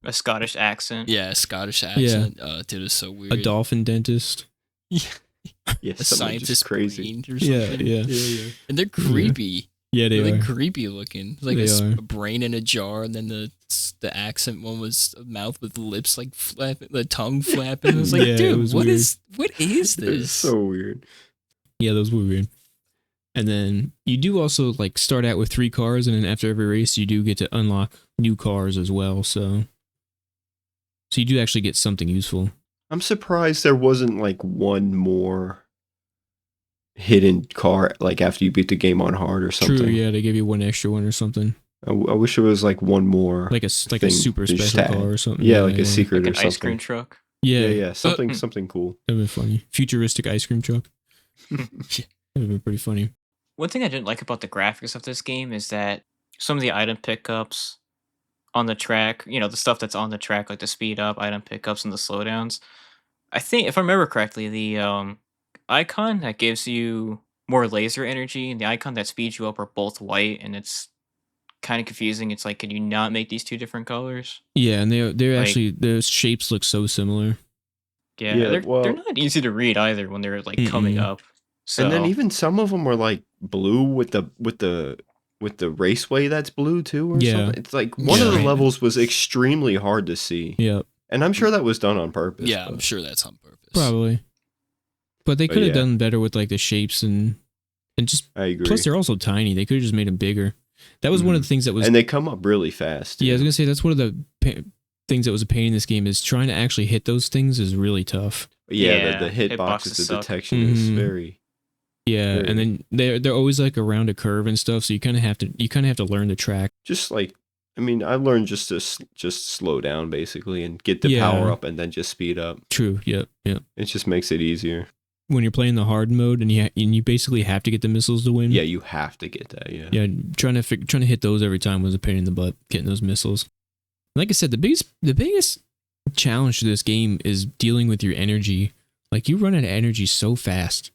[SPEAKER 5] A Scottish accent.
[SPEAKER 4] Yeah, Scottish accent. Dude, it's so weird.
[SPEAKER 1] a dolphin dentist.
[SPEAKER 3] Yeah,
[SPEAKER 4] A
[SPEAKER 3] something just
[SPEAKER 4] scientist
[SPEAKER 3] crazy.
[SPEAKER 4] brain or something.
[SPEAKER 1] Yeah.
[SPEAKER 4] And they're creepy.
[SPEAKER 1] Yeah, they
[SPEAKER 4] They're
[SPEAKER 1] are.
[SPEAKER 4] creepy looking. Like
[SPEAKER 1] They
[SPEAKER 4] a
[SPEAKER 1] are.
[SPEAKER 4] brain in a jar, and then the accent one was a mouth with lips like flapping, the tongue flapping. I was like,
[SPEAKER 1] Yeah, it
[SPEAKER 4] dude,
[SPEAKER 1] was
[SPEAKER 4] what
[SPEAKER 1] weird.
[SPEAKER 4] is
[SPEAKER 3] It's
[SPEAKER 4] this?
[SPEAKER 3] so weird.
[SPEAKER 1] Yeah, those were weird. And then you do also like start out with 3 cars, and then after every race, you do get to unlock new cars as well. So you do actually get something useful.
[SPEAKER 3] I'm surprised there wasn't like one more hidden car like after you beat the game on hard or something.
[SPEAKER 1] True, yeah, they give you one extra one or something,
[SPEAKER 3] I wish there was like one more.
[SPEAKER 1] like a
[SPEAKER 3] thing
[SPEAKER 1] super
[SPEAKER 3] they just
[SPEAKER 1] special
[SPEAKER 3] had.
[SPEAKER 1] car or something.
[SPEAKER 3] Yeah, like a secret
[SPEAKER 5] Like
[SPEAKER 3] or
[SPEAKER 5] an
[SPEAKER 3] something.
[SPEAKER 5] ice cream truck.
[SPEAKER 1] Yeah,
[SPEAKER 3] Yeah, something cool.
[SPEAKER 1] that'd been funny. Futuristic ice cream truck. That'd been pretty funny.
[SPEAKER 5] One thing I didn't like about the graphics of this game is that some of the item pickups on the track, the stuff that's on the track, like the speed up item pickups and the slowdowns. I think, if I remember correctly, the icon that gives you more laser energy and the icon that speeds you up are both white, and it's kind of confusing. It's like, can you not make these 2 different colors?
[SPEAKER 1] Yeah, and they're
[SPEAKER 5] Like-
[SPEAKER 1] actually their shapes look so similar.
[SPEAKER 5] Yeah,
[SPEAKER 3] Yeah,
[SPEAKER 5] they're
[SPEAKER 3] well-
[SPEAKER 5] not easy to read either when they're like coming
[SPEAKER 1] Mm-mm.
[SPEAKER 5] up. So,
[SPEAKER 3] And then even some of them are like blue with the raceway that's blue too or
[SPEAKER 1] Yeah.
[SPEAKER 3] something. It's like one of the
[SPEAKER 4] Yeah.
[SPEAKER 3] levels was extremely hard to see.
[SPEAKER 1] Yeah,
[SPEAKER 3] And I'm sure that was done on purpose.
[SPEAKER 4] Yeah, I'm
[SPEAKER 3] but-
[SPEAKER 4] sure that's on purpose.
[SPEAKER 1] probably. But they
[SPEAKER 3] But
[SPEAKER 1] could have
[SPEAKER 3] yeah.
[SPEAKER 1] done better with like the shapes and just.
[SPEAKER 3] I agree.
[SPEAKER 1] Plus, they're also tiny. They could have just made them bigger. That was one of the things that was.
[SPEAKER 3] and they come up really fast.
[SPEAKER 1] Yeah, I was
[SPEAKER 3] too.
[SPEAKER 1] gonna say that's one of the things that was a pain in this game is trying to actually hit those things is really tough.
[SPEAKER 3] Yeah, the
[SPEAKER 5] hitboxes
[SPEAKER 3] hitboxes, the
[SPEAKER 5] suck.
[SPEAKER 3] detection is
[SPEAKER 1] Mhm.
[SPEAKER 3] very.
[SPEAKER 1] Yeah,
[SPEAKER 3] Very.
[SPEAKER 1] and then they're always like around a curve and stuff, so you kind of have to learn the track.
[SPEAKER 3] Just like, I mean, I learned just to just slow down basically and get the
[SPEAKER 1] Yeah.
[SPEAKER 3] power up and then just speed up.
[SPEAKER 1] True. Yep. Yep.
[SPEAKER 3] It just makes it easier.
[SPEAKER 1] When you're playing the hard mode and you basically have to get the missiles to win.
[SPEAKER 3] Yeah, you have to get that. Yeah.
[SPEAKER 1] Yeah, trying to hit those every time was a pain in the butt. Getting those missiles. Like I said, the biggest challenge to this game is dealing with your energy. Like you run out of energy so fast,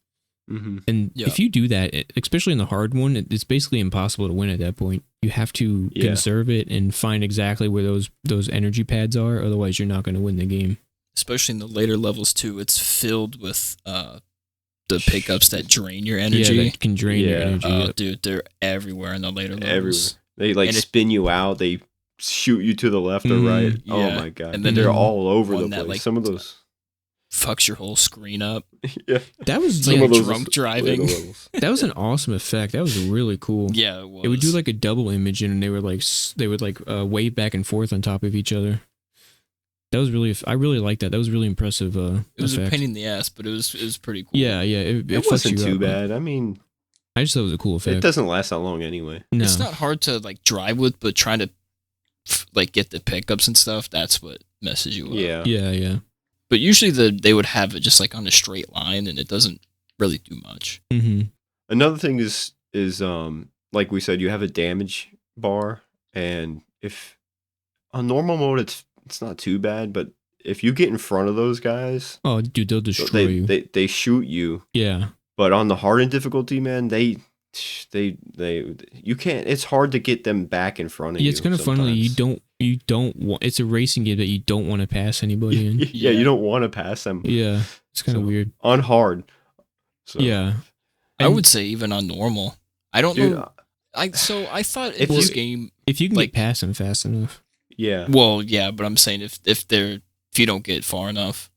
[SPEAKER 3] Mm-hmm.
[SPEAKER 1] and
[SPEAKER 4] Yeah.
[SPEAKER 1] if you do that, especially in the hard one, it's basically impossible to win at that point. You have to
[SPEAKER 3] Yeah.
[SPEAKER 1] conserve it and find exactly where those energy pads are. Otherwise, you're not going to win the game.
[SPEAKER 4] Especially in the later levels too, it's filled with the pickups that drain your energy.
[SPEAKER 1] Yeah, that can drain your
[SPEAKER 3] Yeah.
[SPEAKER 1] energy.
[SPEAKER 4] Oh,
[SPEAKER 1] Yep.
[SPEAKER 4] dude, they're everywhere in the later levels.
[SPEAKER 3] Everywhere. They like
[SPEAKER 4] And it-
[SPEAKER 3] spin you out. They shoot you to the left or
[SPEAKER 1] Mhm.
[SPEAKER 3] right. Oh
[SPEAKER 4] Yeah.
[SPEAKER 3] my god!
[SPEAKER 4] And then
[SPEAKER 3] they're
[SPEAKER 1] there's
[SPEAKER 3] all over
[SPEAKER 4] one
[SPEAKER 3] the
[SPEAKER 4] that,
[SPEAKER 3] place.
[SPEAKER 4] like,
[SPEAKER 3] Some of those.
[SPEAKER 4] Fucks your whole screen up.
[SPEAKER 3] Yeah.
[SPEAKER 1] That was
[SPEAKER 4] It's
[SPEAKER 3] Some
[SPEAKER 4] like
[SPEAKER 3] of those
[SPEAKER 4] drunk
[SPEAKER 3] later
[SPEAKER 4] driving.
[SPEAKER 3] levels.
[SPEAKER 1] that was an awesome effect. That was really cool.
[SPEAKER 4] Yeah, it was.
[SPEAKER 1] It would do like a double image, and they would wave back and forth on top of each other. That was really, I really liked that. That was really impressive.
[SPEAKER 4] It was
[SPEAKER 1] effect.
[SPEAKER 4] a pain in the ass, but it was pretty cool.
[SPEAKER 1] Yeah, yeah. It
[SPEAKER 3] It
[SPEAKER 1] fucks
[SPEAKER 3] wasn't
[SPEAKER 1] you
[SPEAKER 3] too
[SPEAKER 1] up.
[SPEAKER 3] bad. I mean,
[SPEAKER 1] I just thought it was a cool
[SPEAKER 3] it
[SPEAKER 1] effect.
[SPEAKER 3] doesn't last that long anyway.
[SPEAKER 1] No.
[SPEAKER 4] It's not hard to like drive with, but trying to like get the pickups and stuff, that's what messes you up.
[SPEAKER 3] Yeah.
[SPEAKER 1] Yeah, yeah.
[SPEAKER 4] But usually they would have it just like on a straight line, and it doesn't really do much.
[SPEAKER 1] Mm-hmm.
[SPEAKER 3] Another thing is like we said, you have a damage bar, and if on normal mode it's not too bad, but if you get in front of those guys,
[SPEAKER 1] Oh, dude, they'll destroy you.
[SPEAKER 3] they shoot you.
[SPEAKER 1] Yeah.
[SPEAKER 3] But on the hardened difficulty, man, they you can't. It's hard to get them back in front of you.
[SPEAKER 1] Yeah, it's kind of funny.
[SPEAKER 3] sometimes.
[SPEAKER 1] You don't want. It's a racing game that you don't want to pass anybody in.
[SPEAKER 3] Yeah, you don't want to pass them
[SPEAKER 1] Yeah, it's kind of
[SPEAKER 3] So-
[SPEAKER 1] weird.
[SPEAKER 3] on hard. So,
[SPEAKER 1] Yeah.
[SPEAKER 4] I
[SPEAKER 1] And-
[SPEAKER 4] would say even on normal. I don't
[SPEAKER 3] dude,
[SPEAKER 4] know. I thought
[SPEAKER 3] If
[SPEAKER 4] in this
[SPEAKER 3] you-
[SPEAKER 4] game.
[SPEAKER 1] If you can
[SPEAKER 4] Like-
[SPEAKER 1] get past them fast enough.
[SPEAKER 3] yeah.
[SPEAKER 4] Well, yeah, but I'm saying if you don't get far enough,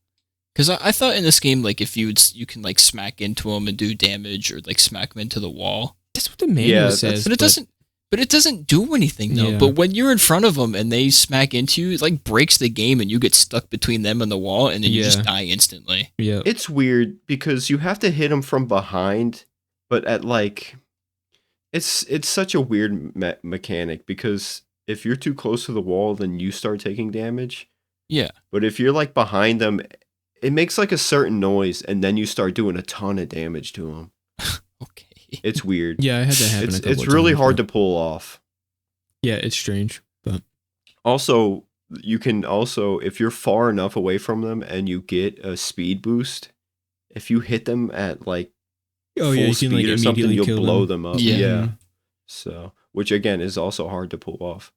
[SPEAKER 4] because I thought in this game like if you can like smack into them and do damage or like smack them into the wall,
[SPEAKER 1] That's what the manual
[SPEAKER 3] Yeah,
[SPEAKER 1] says.
[SPEAKER 4] but it doesn't. But it doesn't do anything though.
[SPEAKER 1] Yeah.
[SPEAKER 4] But when you're in front of them and they smack into you, it like breaks the game and you get stuck between them and the wall and then you just
[SPEAKER 1] Yeah.
[SPEAKER 4] die instantly.
[SPEAKER 1] Yeah.
[SPEAKER 3] It's weird because you have to hit them from behind, but at like, it's such a weird mechanic because if you're too close to the wall, then you start taking damage.
[SPEAKER 4] Yeah.
[SPEAKER 3] But if you're like behind them, it makes like a certain noise, and then you start doing a ton of damage to them.
[SPEAKER 4] Okay.
[SPEAKER 3] It's weird.
[SPEAKER 1] Yeah, I had that happen.
[SPEAKER 3] It's really hard to pull off.
[SPEAKER 1] Yeah, it's strange, but
[SPEAKER 3] Also, you can also, if you're far enough away from them and you get a speed boost, if you hit them at like full
[SPEAKER 1] you
[SPEAKER 3] speed
[SPEAKER 1] can like
[SPEAKER 3] or something,
[SPEAKER 1] immediately
[SPEAKER 3] you'll
[SPEAKER 1] kill
[SPEAKER 3] blow
[SPEAKER 1] them.
[SPEAKER 3] them up.
[SPEAKER 4] Yeah.
[SPEAKER 3] Yeah. So, which again is also hard to pull off.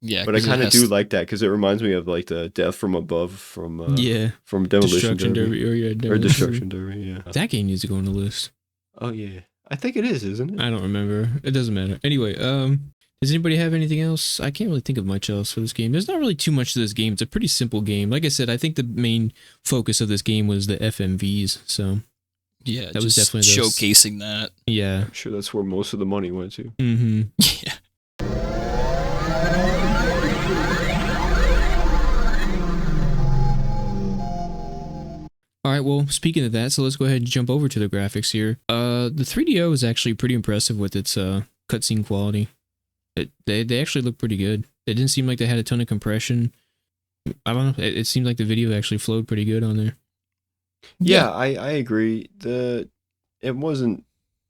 [SPEAKER 4] Yeah.
[SPEAKER 3] But I
[SPEAKER 4] 'cause it
[SPEAKER 3] kind of
[SPEAKER 4] has-
[SPEAKER 3] do like that because it reminds me of like the Death from Above from
[SPEAKER 1] Yeah,
[SPEAKER 3] from Demolition
[SPEAKER 1] Destruction
[SPEAKER 3] Derby.
[SPEAKER 1] Derby. Or, yeah,
[SPEAKER 3] Or Destruction Derby, yeah.
[SPEAKER 1] That game needs to go on the list.
[SPEAKER 3] Oh yeah. I think it is, isn't it?
[SPEAKER 1] I don't remember. It doesn't matter. Anyway, does anybody have anything else? I can't really think of much else for this game. There's not really too much to this game. It's a pretty simple game. Like I said, I think the main focus of this game was the FMVs. So
[SPEAKER 4] Yeah.
[SPEAKER 1] that was
[SPEAKER 4] just
[SPEAKER 1] definitely those-
[SPEAKER 4] showcasing that.
[SPEAKER 1] yeah.
[SPEAKER 3] I'm sure that's where most of the money went to.
[SPEAKER 1] Mm-hmm.
[SPEAKER 4] Yeah.
[SPEAKER 1] All right, well, speaking of that, so let's go ahead and jump over to the graphics here. The 3DO is actually pretty impressive with its cutscene quality. They actually look pretty good. It didn't seem like they had a ton of compression. I don't know. It seemed like the video actually flowed pretty good on there.
[SPEAKER 3] Yeah, I agree. It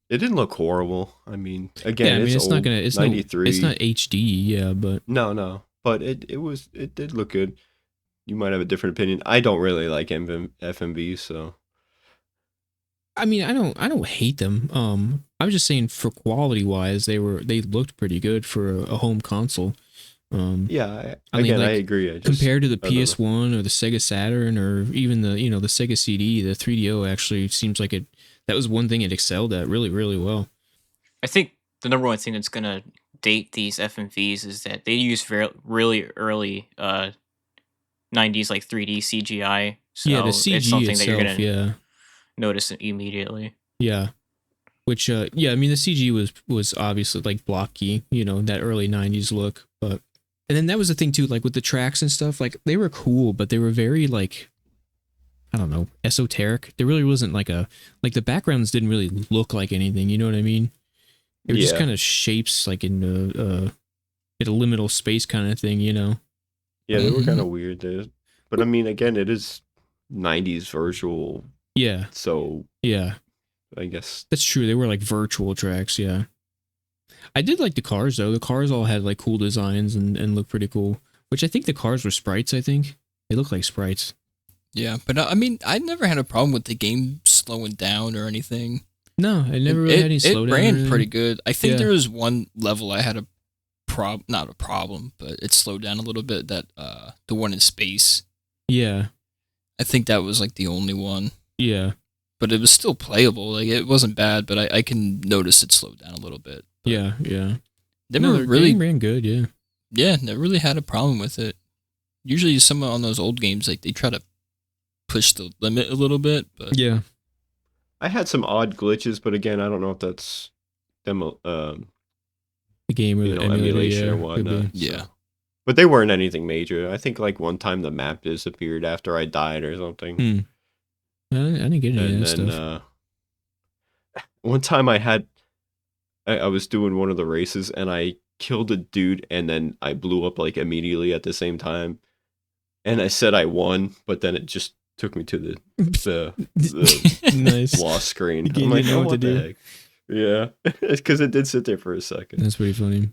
[SPEAKER 3] didn't look horrible. I mean, again,
[SPEAKER 1] Yeah, I mean,
[SPEAKER 3] it's
[SPEAKER 1] not
[SPEAKER 3] old,
[SPEAKER 1] gonna. It's
[SPEAKER 3] 93.
[SPEAKER 1] It's not HD. Yeah, but
[SPEAKER 3] No, but it did look good. You might have a different opinion. I don't really like FMVs, so
[SPEAKER 1] I mean, I don't hate them. I was just saying for quality wise, they looked pretty good for a home console.
[SPEAKER 3] yeah.
[SPEAKER 1] I mean,
[SPEAKER 3] I
[SPEAKER 1] like,
[SPEAKER 3] agree. I just,
[SPEAKER 1] Compared to the
[SPEAKER 3] I don't know.
[SPEAKER 1] PS1 or the Sega Saturn or even the the Sega CD, the 3DO actually seems like that was one thing it excelled at really, really well.
[SPEAKER 5] I think the number one thing that's gonna date these FMVs is that they use really early 90s like 3D CGI. So
[SPEAKER 1] Yeah, the CG
[SPEAKER 5] it's something
[SPEAKER 1] itself,
[SPEAKER 5] that you're gonna
[SPEAKER 1] yeah.
[SPEAKER 5] notice immediately.
[SPEAKER 1] Yeah. Which yeah, I mean the CG was obviously like blocky, that early 90s look, but and then that was the thing too, like with the tracks and stuff, like they were cool, but they were very like I don't know, esoteric. There really wasn't like the backgrounds didn't really look like anything, you know what I mean? They were just
[SPEAKER 3] Yeah.
[SPEAKER 1] kind of shapes like in a liminal space kind of thing,
[SPEAKER 3] Yeah, they were
[SPEAKER 1] Mm-hmm.
[SPEAKER 3] kind of weird. But I mean, again, it is 90s virtual,
[SPEAKER 1] Yeah.
[SPEAKER 3] so
[SPEAKER 1] Yeah.
[SPEAKER 3] I guess
[SPEAKER 1] That's true. They were like virtual tracks, yeah. I did like the cars though. The cars all had like cool designs and looked pretty cool. Which I think the cars were sprites, I think. They look like sprites.
[SPEAKER 4] Yeah. But I mean, I never had a problem with the game slowing down or anything.
[SPEAKER 1] No, I never really had any slowdown.
[SPEAKER 4] It
[SPEAKER 1] or
[SPEAKER 4] ran
[SPEAKER 1] anything.
[SPEAKER 4] pretty good. I think
[SPEAKER 1] Yeah.
[SPEAKER 4] there was one level I had not a problem, but it slowed down a little bit. That the one in space.
[SPEAKER 1] Yeah.
[SPEAKER 4] I think that was like the only one,
[SPEAKER 1] Yeah.
[SPEAKER 4] but it was still playable. Like it wasn't bad, but I can notice it slowed down a little bit.
[SPEAKER 1] Yeah. Yeah.
[SPEAKER 4] Never
[SPEAKER 1] the
[SPEAKER 4] really,
[SPEAKER 1] game ran good, yeah.
[SPEAKER 4] yeah, never really had a problem with it. Usually, some on those old games, like they try to push the limit a little bit, but
[SPEAKER 1] Yeah.
[SPEAKER 3] I had some odd glitches, but again, I don't know if that's
[SPEAKER 1] The game or the emulator,
[SPEAKER 3] emulation
[SPEAKER 1] yeah,
[SPEAKER 3] or
[SPEAKER 1] could be.
[SPEAKER 3] whatnot.
[SPEAKER 4] Yeah.
[SPEAKER 3] so. But they weren't anything major. I think like one time the map disappeared after I died or something.
[SPEAKER 1] Hmm. I didn't get any of
[SPEAKER 3] And
[SPEAKER 1] that
[SPEAKER 3] then
[SPEAKER 1] stuff.
[SPEAKER 3] one time I was doing one of the races and I killed a dude and then I blew up like immediately at the same time. And I said I won, but then it just took me to the
[SPEAKER 1] Nice.
[SPEAKER 3] lost screen.
[SPEAKER 1] You
[SPEAKER 3] I'm like,
[SPEAKER 1] didn't know
[SPEAKER 3] oh,
[SPEAKER 1] what
[SPEAKER 3] what
[SPEAKER 1] to
[SPEAKER 3] the
[SPEAKER 1] do.
[SPEAKER 3] heck? Yeah, because it did sit there for a second.
[SPEAKER 1] That's pretty funny.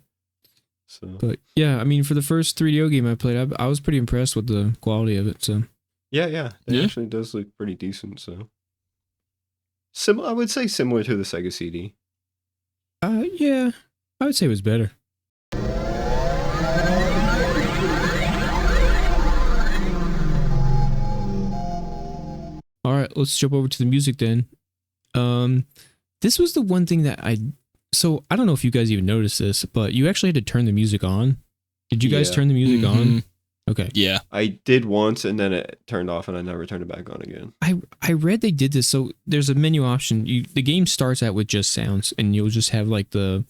[SPEAKER 3] So
[SPEAKER 1] But yeah, I mean, for the first 3DO game I played, I was pretty impressed with the quality of it. So
[SPEAKER 3] yeah, it
[SPEAKER 4] Yeah.
[SPEAKER 3] actually does look pretty decent. So I would say similar to the Sega CD.
[SPEAKER 1] yeah, I would say it was better. All right, let's jump over to the music then. This was the one thing that so I don't know if you guys even noticed this, but you actually had to turn the music on. Did you guys
[SPEAKER 3] Yeah.
[SPEAKER 1] turn the music
[SPEAKER 4] Mhm.
[SPEAKER 1] on? Okay.
[SPEAKER 4] Yeah.
[SPEAKER 3] I did once, and then it turned off, and I never turned it back on again.
[SPEAKER 1] I read they did this. So there's a menu option. The game starts out with just sounds, and you'll just have like the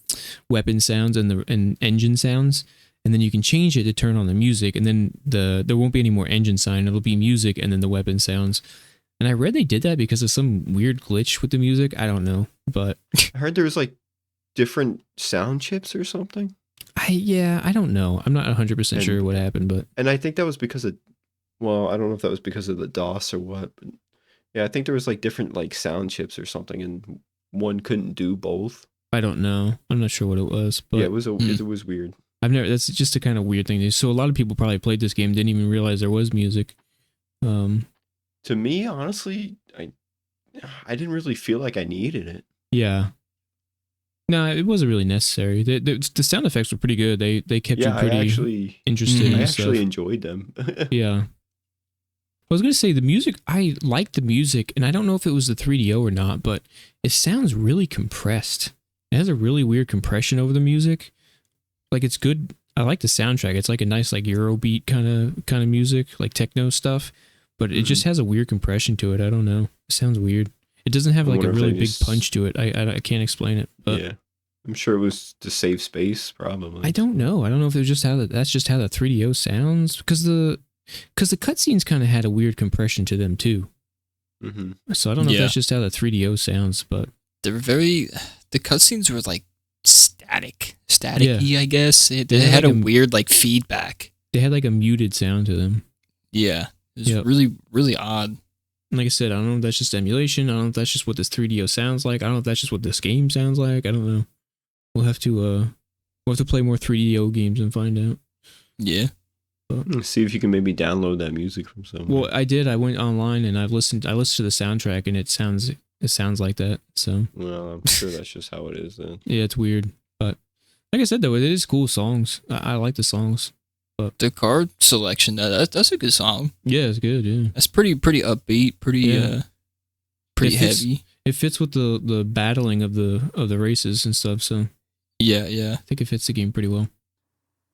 [SPEAKER 1] weapon sounds and engine sounds, and then you can change it to turn on the music, and then there won't be any more engine sound. It'll be music and then the weapon sounds. And I read they did that because of some weird glitch with the music. I don't know, but
[SPEAKER 3] I heard there was like different sound chips or something.
[SPEAKER 1] I don't know. I'm not 100% sure what happened, but
[SPEAKER 3] And I think that was because of, well, I don't know if that was because of the DOS or what, but yeah, I think there was like different like sound chips or something, and one couldn't do both.
[SPEAKER 1] I don't know. I'm not sure what it was, but
[SPEAKER 3] Yeah, it was weird.
[SPEAKER 1] that's just a kind of weird thing. So a lot of people probably played this game, didn't even realize there was music.
[SPEAKER 3] To me, honestly, I didn't really feel like I needed it.
[SPEAKER 1] Yeah. No, it wasn't really necessary. The sound effects were pretty good. They kept you pretty interested
[SPEAKER 3] I
[SPEAKER 1] in
[SPEAKER 3] actually
[SPEAKER 1] stuff.
[SPEAKER 3] enjoyed them.
[SPEAKER 1] Yeah. I was going to say the music, I like the music, and I don't know if it was the 3DO or not, but it sounds really compressed. It has a really weird compression over the music. Like, it's good. I like the soundtrack. It's like a nice like Eurobeat kind of music, like techno stuff, but it just has a weird compression to it. I don't know. It sounds weird. It doesn't have
[SPEAKER 3] I
[SPEAKER 1] like a
[SPEAKER 3] wonder if
[SPEAKER 1] really
[SPEAKER 3] they
[SPEAKER 1] big
[SPEAKER 3] just-
[SPEAKER 1] punch to it. I can't explain it, but
[SPEAKER 3] Yeah, I'm sure it was to save space, probably.
[SPEAKER 1] I don't know. I don't know if it was just that's just how the 3DO sounds, because the cutscenes kind of had a weird compression to them too.
[SPEAKER 3] Mm-hmm.
[SPEAKER 1] So I don't know if
[SPEAKER 4] Yeah.
[SPEAKER 1] that's just how the 3DO sounds, but
[SPEAKER 4] They were the cutscenes were like staticky, I guess. They
[SPEAKER 1] They
[SPEAKER 4] had
[SPEAKER 1] had
[SPEAKER 4] a
[SPEAKER 1] like a-
[SPEAKER 4] weird like feedback.
[SPEAKER 1] they had like a muted sound to them.
[SPEAKER 4] Yeah. It was
[SPEAKER 1] Yep.
[SPEAKER 4] really, really odd.
[SPEAKER 1] And like I said, I don't know if that's just emulation. I don't know if that's just what this 3DO sounds like. I don't know if that's just what this game sounds like. I don't know. We'll have to play more 3DO games and find out.
[SPEAKER 4] Yeah.
[SPEAKER 3] See if you can maybe download that music from somewhere.
[SPEAKER 1] Well, I did. I went online and I listened to the soundtrack, and it sounds like that. So
[SPEAKER 3] Well, I'm sure that's just how it is then.
[SPEAKER 1] yeah, it's weird. But like I said, though, it is cool songs. I like the songs.
[SPEAKER 4] The card selection, that's a good song.
[SPEAKER 1] Yeah, it's good. Yeah,
[SPEAKER 4] That's pretty upbeat, pretty
[SPEAKER 1] Yeah.
[SPEAKER 4] pretty
[SPEAKER 1] It fits-
[SPEAKER 4] heavy.
[SPEAKER 1] it fits with the battling of the races and stuff. So
[SPEAKER 4] Yeah.
[SPEAKER 1] I think it fits the game pretty well.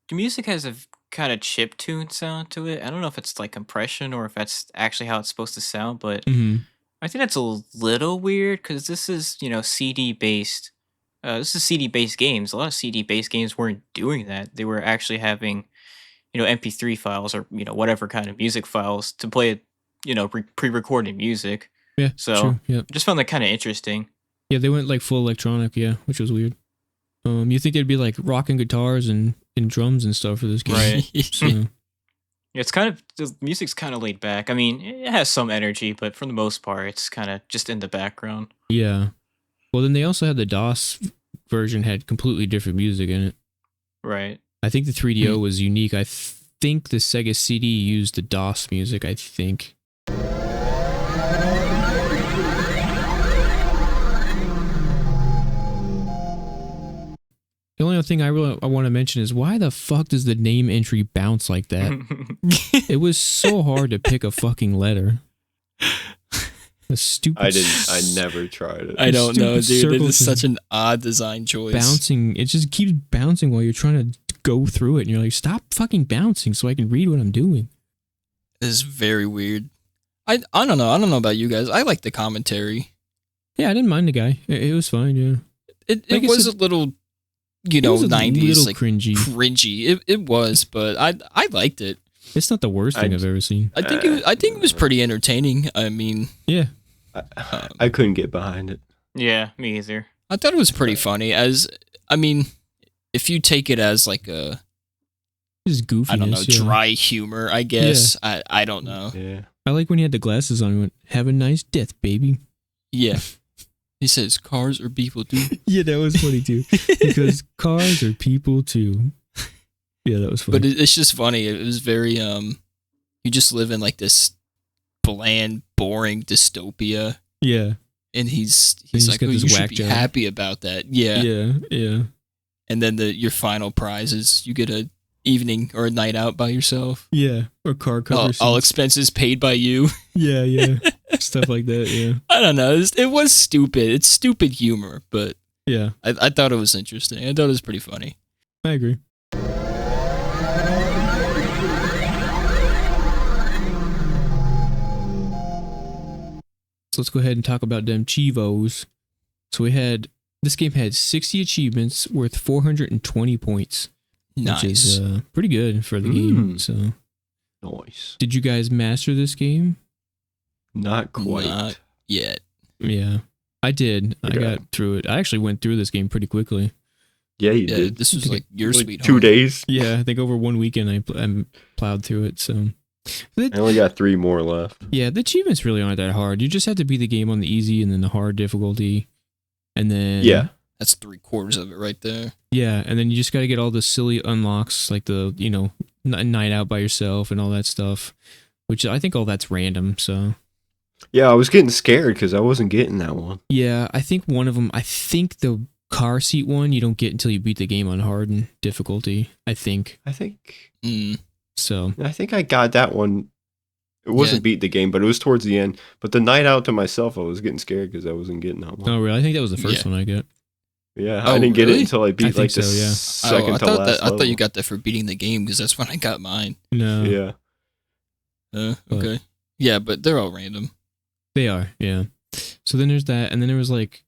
[SPEAKER 5] The music has a kind of chip tune sound to it. I don't know if it's like compression or if that's actually how it's supposed to sound, but
[SPEAKER 1] Mm-hmm.
[SPEAKER 5] I think that's a little weird because this is, CD based. This is CD based games. A lot of CD based games weren't doing that. They were actually having, MP3 files or whatever kind of music files to play, pre-recorded music.
[SPEAKER 1] Yeah.
[SPEAKER 5] So
[SPEAKER 1] true. Yeah.
[SPEAKER 5] I just found that kind of interesting.
[SPEAKER 1] Yeah, they went like full electronic. Yeah, which was weird. You think it'd be like rocking guitars and drums and stuff for this game,
[SPEAKER 5] Right.
[SPEAKER 1] So,
[SPEAKER 5] It's kind of the music's kind of laid back. I mean, it has some energy, but for the most part, it's kind of just in the background.
[SPEAKER 1] yeah. Well, then they also had the DOS version had completely different music in it.
[SPEAKER 5] Right.
[SPEAKER 1] I think the 3DO was unique. I think the Sega CD used the DOS music. I think. The only other thing I want to mention is why the fuck does the name entry bounce like that? It was so hard to pick a fucking letter. The stupid
[SPEAKER 3] I never tried it.
[SPEAKER 4] I don't know,
[SPEAKER 1] Stupid
[SPEAKER 4] dude. It
[SPEAKER 1] circles
[SPEAKER 4] is such an odd design choice.
[SPEAKER 1] bouncing. It just keeps bouncing while you're trying to go through it, and you're like, stop fucking bouncing so I can read what I'm doing.
[SPEAKER 4] It is very weird. I don't know. I don't know about you guys. I like the commentary.
[SPEAKER 1] Yeah, I didn't mind the guy. It was fine. Yeah,
[SPEAKER 4] It
[SPEAKER 1] Like I
[SPEAKER 4] was
[SPEAKER 1] said,
[SPEAKER 4] a little,
[SPEAKER 1] it was a
[SPEAKER 4] 90s
[SPEAKER 1] little
[SPEAKER 4] like
[SPEAKER 1] cringy.
[SPEAKER 4] cringy. It was, but I liked it.
[SPEAKER 1] It's not the worst thing I've ever seen.
[SPEAKER 4] I think it was pretty entertaining. I mean,
[SPEAKER 1] Yeah,
[SPEAKER 3] I couldn't get behind it.
[SPEAKER 5] Yeah, me either.
[SPEAKER 4] I thought it was pretty funny. If you take it as like a,
[SPEAKER 1] just goofiness.
[SPEAKER 4] I don't know,
[SPEAKER 1] yeah.
[SPEAKER 4] dry humor, I guess. I don't know.
[SPEAKER 3] Yeah.
[SPEAKER 1] I like when he had the glasses on. He went, "Have a nice death, baby."
[SPEAKER 4] Yeah. He says cars are people too.
[SPEAKER 1] Yeah, that was funny too. Because cars are people too. Yeah, that was funny.
[SPEAKER 4] But it's just funny. It was very you just live in like this bland, boring dystopia,
[SPEAKER 1] yeah,
[SPEAKER 4] and he's
[SPEAKER 1] just
[SPEAKER 4] like,
[SPEAKER 1] got
[SPEAKER 4] oh,
[SPEAKER 1] this
[SPEAKER 4] you should
[SPEAKER 1] whack
[SPEAKER 4] be
[SPEAKER 1] job."
[SPEAKER 4] happy about that. Yeah.
[SPEAKER 1] yeah.
[SPEAKER 4] And then your final prize is you get a evening or a night out by yourself.
[SPEAKER 1] Yeah, or car
[SPEAKER 4] All,
[SPEAKER 1] covers.
[SPEAKER 4] all expenses paid by you.
[SPEAKER 1] Yeah. Stuff like that, yeah.
[SPEAKER 4] I don't know. It was stupid. It's stupid humor, but
[SPEAKER 1] Yeah,
[SPEAKER 4] I thought it was interesting. I thought it was pretty funny.
[SPEAKER 1] I agree. So let's go ahead and talk about them Chivos. So this game had 60 achievements worth 420 points.
[SPEAKER 4] Nice.
[SPEAKER 1] Which is pretty good for the game. So,
[SPEAKER 3] Nice.
[SPEAKER 1] did you guys master this game?
[SPEAKER 3] Not quite.
[SPEAKER 4] Not yet.
[SPEAKER 1] Yeah, I did. I
[SPEAKER 3] Okay.
[SPEAKER 1] got through it. I actually went through this game pretty quickly.
[SPEAKER 3] Yeah, you
[SPEAKER 4] Yeah,
[SPEAKER 3] did.
[SPEAKER 4] this was like your
[SPEAKER 3] Like
[SPEAKER 4] sweet
[SPEAKER 3] 2
[SPEAKER 4] home.
[SPEAKER 3] days.
[SPEAKER 1] Yeah, I think over one weekend I plowed through it. So,
[SPEAKER 3] I only got 3 more left.
[SPEAKER 1] yeah, the achievements really aren't that hard. You just have to beat the game on the easy and then the hard difficulty, and then
[SPEAKER 3] Yeah.
[SPEAKER 4] That's 3/4 of it right there.
[SPEAKER 1] yeah, and then you just got to get all the silly unlocks like the night out by yourself and all that stuff, which I think all that's random. So
[SPEAKER 3] Yeah, I was getting scared because I wasn't getting that one.
[SPEAKER 1] yeah, I think one of them. I think the car seat one you don't get until you beat the game on hard and difficulty. I think
[SPEAKER 3] I think
[SPEAKER 1] so.
[SPEAKER 3] I got that one. It wasn't beat the game, but it was towards the end. But the night out to myself, I was getting scared because I wasn't getting that one.
[SPEAKER 1] Oh really? I think that was the first
[SPEAKER 4] Yeah.
[SPEAKER 1] one I got.
[SPEAKER 3] Yeah,
[SPEAKER 4] Oh,
[SPEAKER 3] I didn't get it
[SPEAKER 4] really?
[SPEAKER 3] until I beat
[SPEAKER 1] think
[SPEAKER 3] like the
[SPEAKER 1] so, yeah.
[SPEAKER 3] second
[SPEAKER 4] I
[SPEAKER 3] to
[SPEAKER 4] thought
[SPEAKER 3] last
[SPEAKER 4] I thought you
[SPEAKER 3] level.
[SPEAKER 4] got that for beating the game because that's when I got mine.
[SPEAKER 1] No,
[SPEAKER 3] Yeah.
[SPEAKER 4] Okay. Yeah, but they're all random.
[SPEAKER 1] they are. Yeah. So then there's that, and then there was like,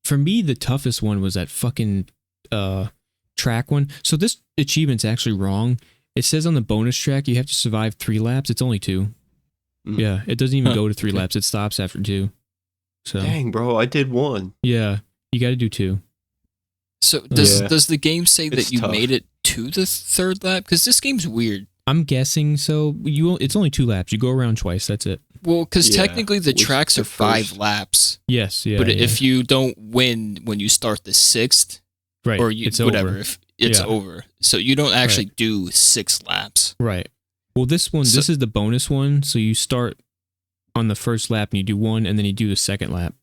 [SPEAKER 1] for me, the toughest one was that fucking track one. So this achievement's actually wrong. It says on the bonus track you have to survive 3 laps. It's only 2.
[SPEAKER 3] Mm.
[SPEAKER 1] Yeah, it doesn't even
[SPEAKER 4] Huh,
[SPEAKER 1] go to 3
[SPEAKER 4] okay.
[SPEAKER 1] laps. It stops after 2. So
[SPEAKER 3] Dang, bro, I did 1.
[SPEAKER 1] yeah, you got to do 2.
[SPEAKER 4] So does
[SPEAKER 3] Yeah.
[SPEAKER 4] does the game say
[SPEAKER 3] It's
[SPEAKER 4] that you
[SPEAKER 3] tough.
[SPEAKER 4] made it to the 3rd lap? Because this game's weird.
[SPEAKER 1] I'm guessing so. It's only 2 laps. You go around twice. That's it.
[SPEAKER 4] Well, because
[SPEAKER 3] Yeah,
[SPEAKER 4] technically the
[SPEAKER 3] which
[SPEAKER 4] tracks
[SPEAKER 3] the
[SPEAKER 4] are 5
[SPEAKER 3] first-
[SPEAKER 4] laps.
[SPEAKER 1] Yes. Yeah.
[SPEAKER 4] But
[SPEAKER 1] yeah.
[SPEAKER 4] if you don't win when you start the 6th,
[SPEAKER 1] right,
[SPEAKER 4] or you
[SPEAKER 1] it's
[SPEAKER 4] whatever,
[SPEAKER 1] over.
[SPEAKER 4] if it's
[SPEAKER 1] Yeah.
[SPEAKER 4] over, so you don't actually do 6 laps.
[SPEAKER 1] Right. Well, this one,
[SPEAKER 4] So-
[SPEAKER 1] this is the bonus one. So you start on the first lap and you do 1, and then you do the second lap.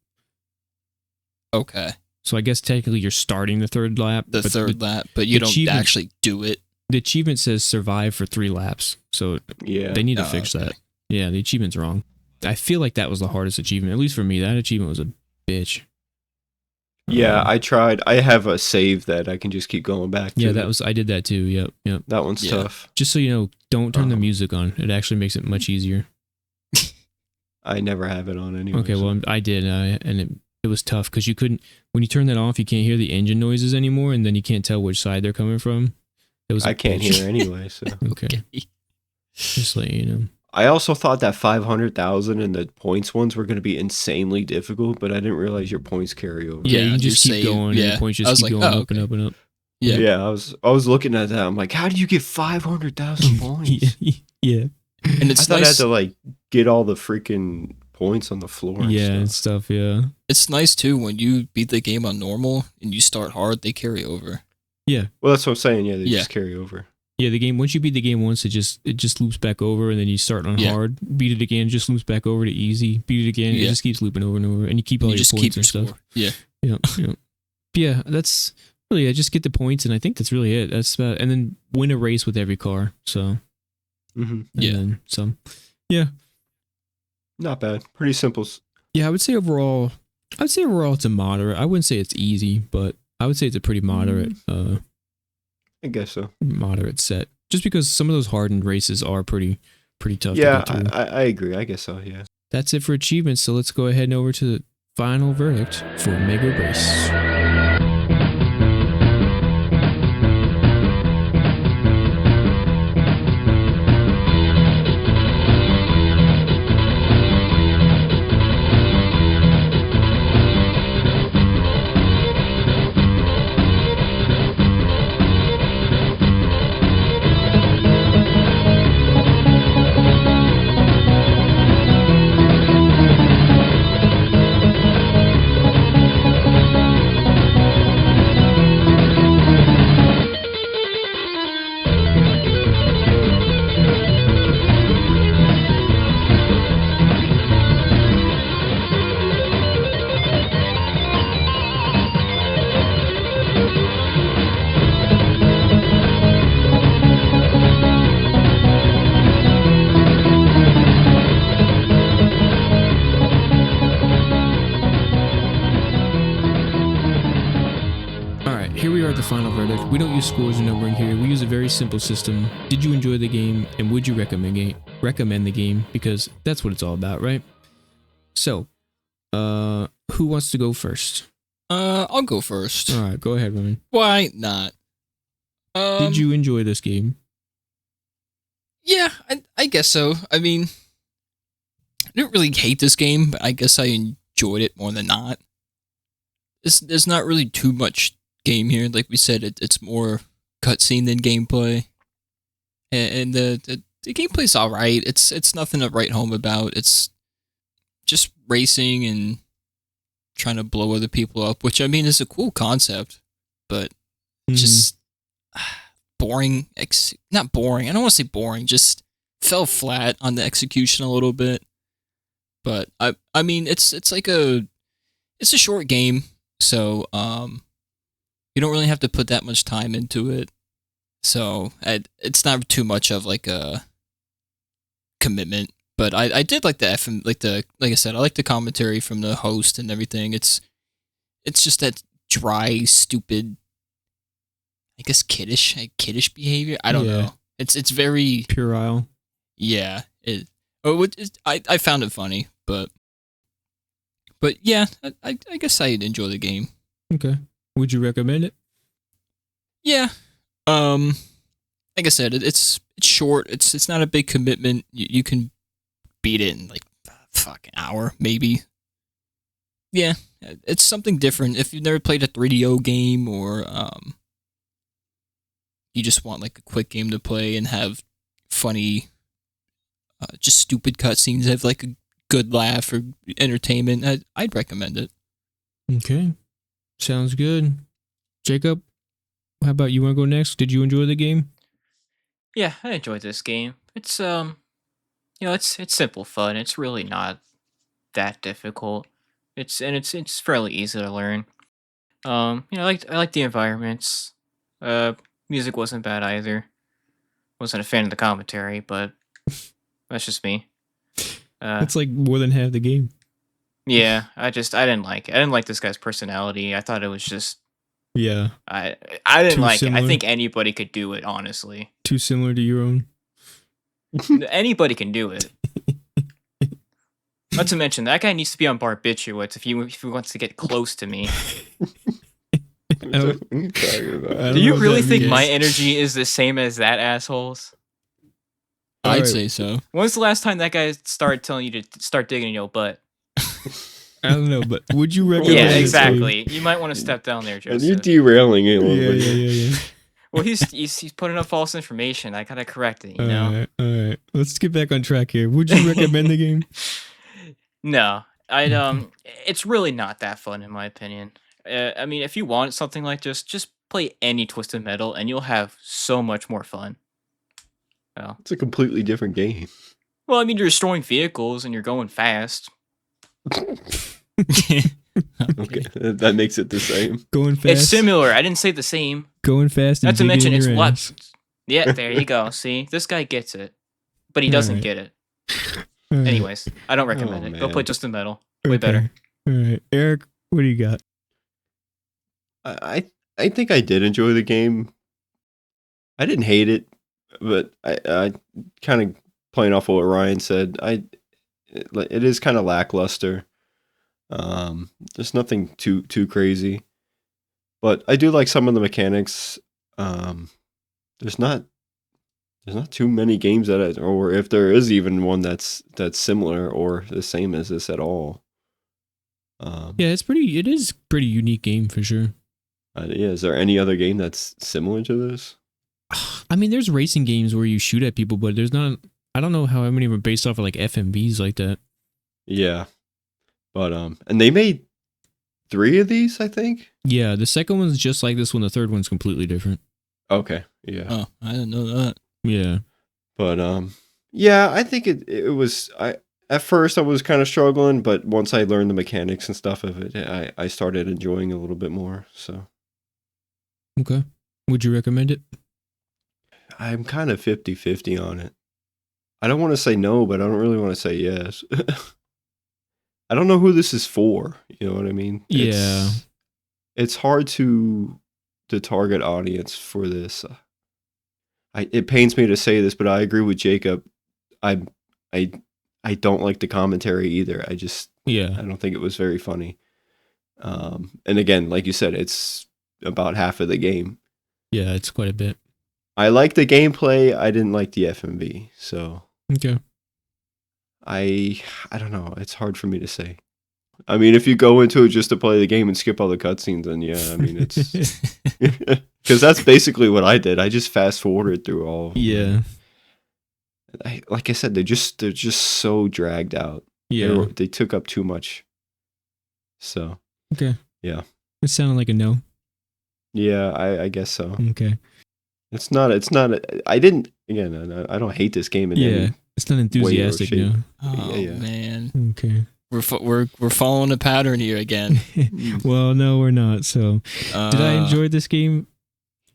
[SPEAKER 4] Okay,
[SPEAKER 1] So I guess technically you're starting the 3rd lap.
[SPEAKER 4] the
[SPEAKER 1] but
[SPEAKER 4] 3rd lap, but you don't
[SPEAKER 1] achievement-
[SPEAKER 4] actually do it.
[SPEAKER 1] The achievement says survive for 3 laps. So
[SPEAKER 3] Yeah.
[SPEAKER 1] they need to
[SPEAKER 4] Oh,
[SPEAKER 1] fix
[SPEAKER 4] okay.
[SPEAKER 1] that. Yeah, the achievement's wrong. I feel like that was the hardest achievement, at least for me. That achievement was a bitch.
[SPEAKER 3] Yeah, I tried. I have a save that I can just keep going back to.
[SPEAKER 1] Yeah, I did that too. Yep.
[SPEAKER 3] That one's
[SPEAKER 4] Yeah.
[SPEAKER 3] tough.
[SPEAKER 1] Just so you know, don't turn the
[SPEAKER 3] Uh-huh.
[SPEAKER 1] music on. It actually makes it much easier.
[SPEAKER 3] I never have it on anyway.
[SPEAKER 1] Okay,
[SPEAKER 3] so-
[SPEAKER 1] well, I did, and it was tough because you couldn't, when you turn that off, you can't hear the engine noises anymore, and then you can't tell which side they're coming from. It was a
[SPEAKER 3] I can't
[SPEAKER 1] bitch.
[SPEAKER 3] hear anyway. So
[SPEAKER 1] Okay, just like you know.
[SPEAKER 3] I also thought that 500,000 and the points ones were going to be insanely difficult, but I didn't realize your points carry over.
[SPEAKER 1] Yeah,
[SPEAKER 4] Yeah,
[SPEAKER 1] you can just
[SPEAKER 4] your
[SPEAKER 1] keep
[SPEAKER 4] save-
[SPEAKER 1] going. And
[SPEAKER 4] yeah.
[SPEAKER 1] your points
[SPEAKER 4] I
[SPEAKER 1] just
[SPEAKER 4] was
[SPEAKER 1] keep
[SPEAKER 4] like,
[SPEAKER 1] going
[SPEAKER 4] oh,
[SPEAKER 1] up and up and up.
[SPEAKER 4] Yeah.
[SPEAKER 3] Yeah, I was looking at that. I'm like, how do you get 500,000 points?
[SPEAKER 1] yeah,
[SPEAKER 4] And
[SPEAKER 3] I
[SPEAKER 4] it's
[SPEAKER 3] thought I had
[SPEAKER 4] nice.
[SPEAKER 3] to like get all the freaking points on the floor.
[SPEAKER 1] yeah,
[SPEAKER 3] and
[SPEAKER 1] and
[SPEAKER 3] stuff.
[SPEAKER 1] stuff. Yeah,
[SPEAKER 4] It's nice too when you beat the game on normal and you start hard. They carry over.
[SPEAKER 1] yeah.
[SPEAKER 3] Well, that's what I'm saying. Yeah, they
[SPEAKER 4] Yeah.
[SPEAKER 3] just carry over.
[SPEAKER 1] Yeah, the game, once you beat the game once, it just loops back over, and then you start on
[SPEAKER 4] Yeah.
[SPEAKER 1] hard, beat it again, just loops back over to easy, beat it again, it
[SPEAKER 4] Yeah.
[SPEAKER 1] just keeps looping over and over, and you keep all
[SPEAKER 4] You
[SPEAKER 1] your
[SPEAKER 4] just
[SPEAKER 1] points
[SPEAKER 4] keep your
[SPEAKER 1] and stuff.
[SPEAKER 4] score. Yeah.
[SPEAKER 1] Yeah, that's really it. Just get the points, and I think that's really it. That's about, and then win a race with every car. So
[SPEAKER 3] hmm
[SPEAKER 1] and
[SPEAKER 4] Yeah.
[SPEAKER 1] then some.
[SPEAKER 3] Not bad. Pretty simple.
[SPEAKER 1] Yeah, I would say overall it's a moderate. I wouldn't say it's easy, but I would say it's a pretty moderate,
[SPEAKER 3] I guess so.
[SPEAKER 1] moderate set. Just because some of those hardened races are pretty tough
[SPEAKER 3] Yeah,
[SPEAKER 1] to get through.
[SPEAKER 3] I agree. I guess so. Yeah.
[SPEAKER 1] That's it for achievements. So let's go ahead and over to the final verdict for MegaRace. we are at the final verdict. We don't use scores or numbering here. We use a very simple system. Did you enjoy the game, and would you recommend the game? Because that's what it's all about, right? So, who wants to go first?
[SPEAKER 4] I'll go first.
[SPEAKER 1] All right, go ahead, Ryan.
[SPEAKER 4] Why not?
[SPEAKER 1] Did you enjoy this game?
[SPEAKER 4] Yeah, I guess so. I mean, I didn't really hate this game, but I guess I enjoyed it more than not. There's not really too much game here. Like we said, it's more cutscene than gameplay. And the gameplay's alright. It's nothing to write home about. It's just racing and trying to blow other people up, which I mean is a cool concept, but just boring. Not boring. I don't want to say boring. Just fell flat on the execution a little bit. But I mean it's a short game, so you don't really have to put that much time into it. So it's not too much of like a commitment. But I did like like I said, I like the commentary from the host and everything. It's just that dry, stupid, I guess kiddish behavior. I don't know. It's very
[SPEAKER 1] puerile.
[SPEAKER 4] Yeah. I found it funny, but yeah, I guess I'd enjoy the game.
[SPEAKER 1] Okay. Would you recommend it?
[SPEAKER 4] Yeah. Like I said, it's short. It's not a big commitment. You can beat it in like an hour, maybe. Yeah, it's something different. If you've never played a 3DO game, or you just want like a quick game to play and have funny, just stupid cutscenes, have like a good laugh or entertainment, I'd recommend it.
[SPEAKER 1] Okay, sounds good. Jacob, how about you? Want to go next? Did you enjoy the game?
[SPEAKER 5] Yeah, I enjoyed this game. It's it's simple fun. It's really not that difficult. It's fairly easy to learn. I like the environments. Music wasn't bad either. Wasn't a fan of the commentary, but that's just me.
[SPEAKER 1] It's like more than half the game.
[SPEAKER 5] Yeah, I didn't like it. I didn't like this guy's personality. I thought it was just
[SPEAKER 1] Yeah.
[SPEAKER 5] I didn't
[SPEAKER 1] Too
[SPEAKER 5] like it. I
[SPEAKER 1] similar.
[SPEAKER 5] think anybody could do it, honestly.
[SPEAKER 1] Too similar to your own.
[SPEAKER 5] Anybody can do it. Not to mention, that guy needs to be on barbiturates if he wants to get close to me.
[SPEAKER 3] What are you talking about?
[SPEAKER 5] Do you really think my energy is the same as that asshole's?
[SPEAKER 4] I'd
[SPEAKER 1] Alright.
[SPEAKER 4] say so.
[SPEAKER 5] When's the last time that guy started telling you to start digging in your butt?
[SPEAKER 1] I don't know, but would you recommend
[SPEAKER 5] Yeah,
[SPEAKER 1] it?
[SPEAKER 5] exactly. You might want to step down there,
[SPEAKER 3] And you're
[SPEAKER 5] Joseph.
[SPEAKER 3] derailing it a little
[SPEAKER 1] Yeah,
[SPEAKER 3] bit.
[SPEAKER 1] yeah.
[SPEAKER 5] Well, he's putting up false information. I gotta correct it, you know?
[SPEAKER 1] All right. Let's get back on track here. Would you recommend the game?
[SPEAKER 5] No, it's really not that fun in my opinion. I mean, if you want something like this, just play any Twisted Metal, and you'll have so much more fun. Well,
[SPEAKER 3] It's a completely different game.
[SPEAKER 5] I mean, you're destroying vehicles and you're going fast.
[SPEAKER 3] Okay, that makes it the same.
[SPEAKER 1] Going fast.
[SPEAKER 5] It's similar. I didn't say the same.
[SPEAKER 1] Going fast. And
[SPEAKER 5] Not to mention,
[SPEAKER 1] digging
[SPEAKER 5] it's
[SPEAKER 1] your
[SPEAKER 5] what.
[SPEAKER 1] ass.
[SPEAKER 5] Yeah, there you go. See, this guy gets it, but he doesn't
[SPEAKER 1] Alright.
[SPEAKER 5] get it.
[SPEAKER 1] All right.
[SPEAKER 5] Anyways, I don't recommend it. Go
[SPEAKER 3] man.
[SPEAKER 5] play Twisted Metal. Way
[SPEAKER 1] Okay.
[SPEAKER 5] better.
[SPEAKER 1] All right, Eric, what do you got?
[SPEAKER 3] I think I did enjoy the game. I didn't hate it, but I kind of playing off of what Ryan said. It is kind of lackluster. There's nothing too crazy, but I do like some of the mechanics. There's not too many games or if there is even one that's similar or the same as this at all.
[SPEAKER 1] Yeah, it is a pretty unique game for sure.
[SPEAKER 3] Yeah, is there any other game that's similar to this?
[SPEAKER 1] I mean, there's racing games where you shoot at people, but there's not. I don't know how many were based off of like FMVs like that.
[SPEAKER 3] Yeah, but and they made 3 of these, I think.
[SPEAKER 1] Yeah, the second one's just like this one. The third one's completely different.
[SPEAKER 3] Okay, yeah,
[SPEAKER 4] Oh, I didn't know that.
[SPEAKER 1] Yeah.
[SPEAKER 3] but yeah, I think it was. At first I was kind of struggling, but once I learned the mechanics and stuff of it, I started enjoying it a little bit more. So
[SPEAKER 1] Okay. Would you recommend it?
[SPEAKER 3] I'm kind of 50-50 on it. I don't want to say no, but I don't really want to say yes. I don't know who this is for. You know what I mean?
[SPEAKER 1] Yeah.
[SPEAKER 3] It's hard to the target audience for this. It pains me to say this, but I agree with Jacob. I don't like the commentary either. I don't think it was very funny. And again, like you said, it's about half of the game.
[SPEAKER 1] Yeah, it's quite a bit.
[SPEAKER 3] I like the gameplay. I didn't like the FMV. So
[SPEAKER 1] okay.
[SPEAKER 3] I don't know. It's hard for me to say. I mean, if you go into it just to play the game and skip all the cutscenes, then yeah, I mean, it's because that's basically what I did. I just fast forwarded through all.
[SPEAKER 1] Yeah.
[SPEAKER 3] Like I said, they're just so dragged out.
[SPEAKER 1] Yeah.
[SPEAKER 3] They took up too much. So.
[SPEAKER 1] Okay.
[SPEAKER 3] Yeah.
[SPEAKER 1] It sounded like a no.
[SPEAKER 3] Yeah, I guess so.
[SPEAKER 1] Okay.
[SPEAKER 3] It's not. I didn't. Again, I don't hate this game.
[SPEAKER 1] It's not enthusiastic. No.
[SPEAKER 4] Oh man.
[SPEAKER 1] Okay.
[SPEAKER 4] We're following a pattern here again.
[SPEAKER 1] Well, no, we're not. So, did I enjoy this game?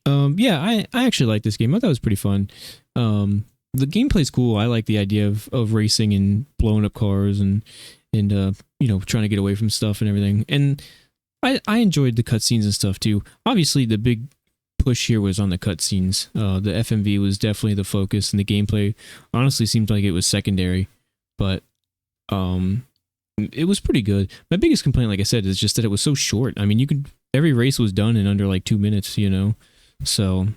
[SPEAKER 1] Yeah, I actually like this game. I thought it was pretty fun. The gameplay's cool. I like the idea of racing and blowing up cars and trying to get away from stuff and everything. And I enjoyed the cutscenes and stuff too. Obviously, the big push here was on the cutscenes. The FMV was definitely the focus, and the gameplay honestly seemed like it was secondary. But it was pretty good. My biggest complaint, like I said, is just that it was so short. I mean, every race was done in under like 2 minutes, So,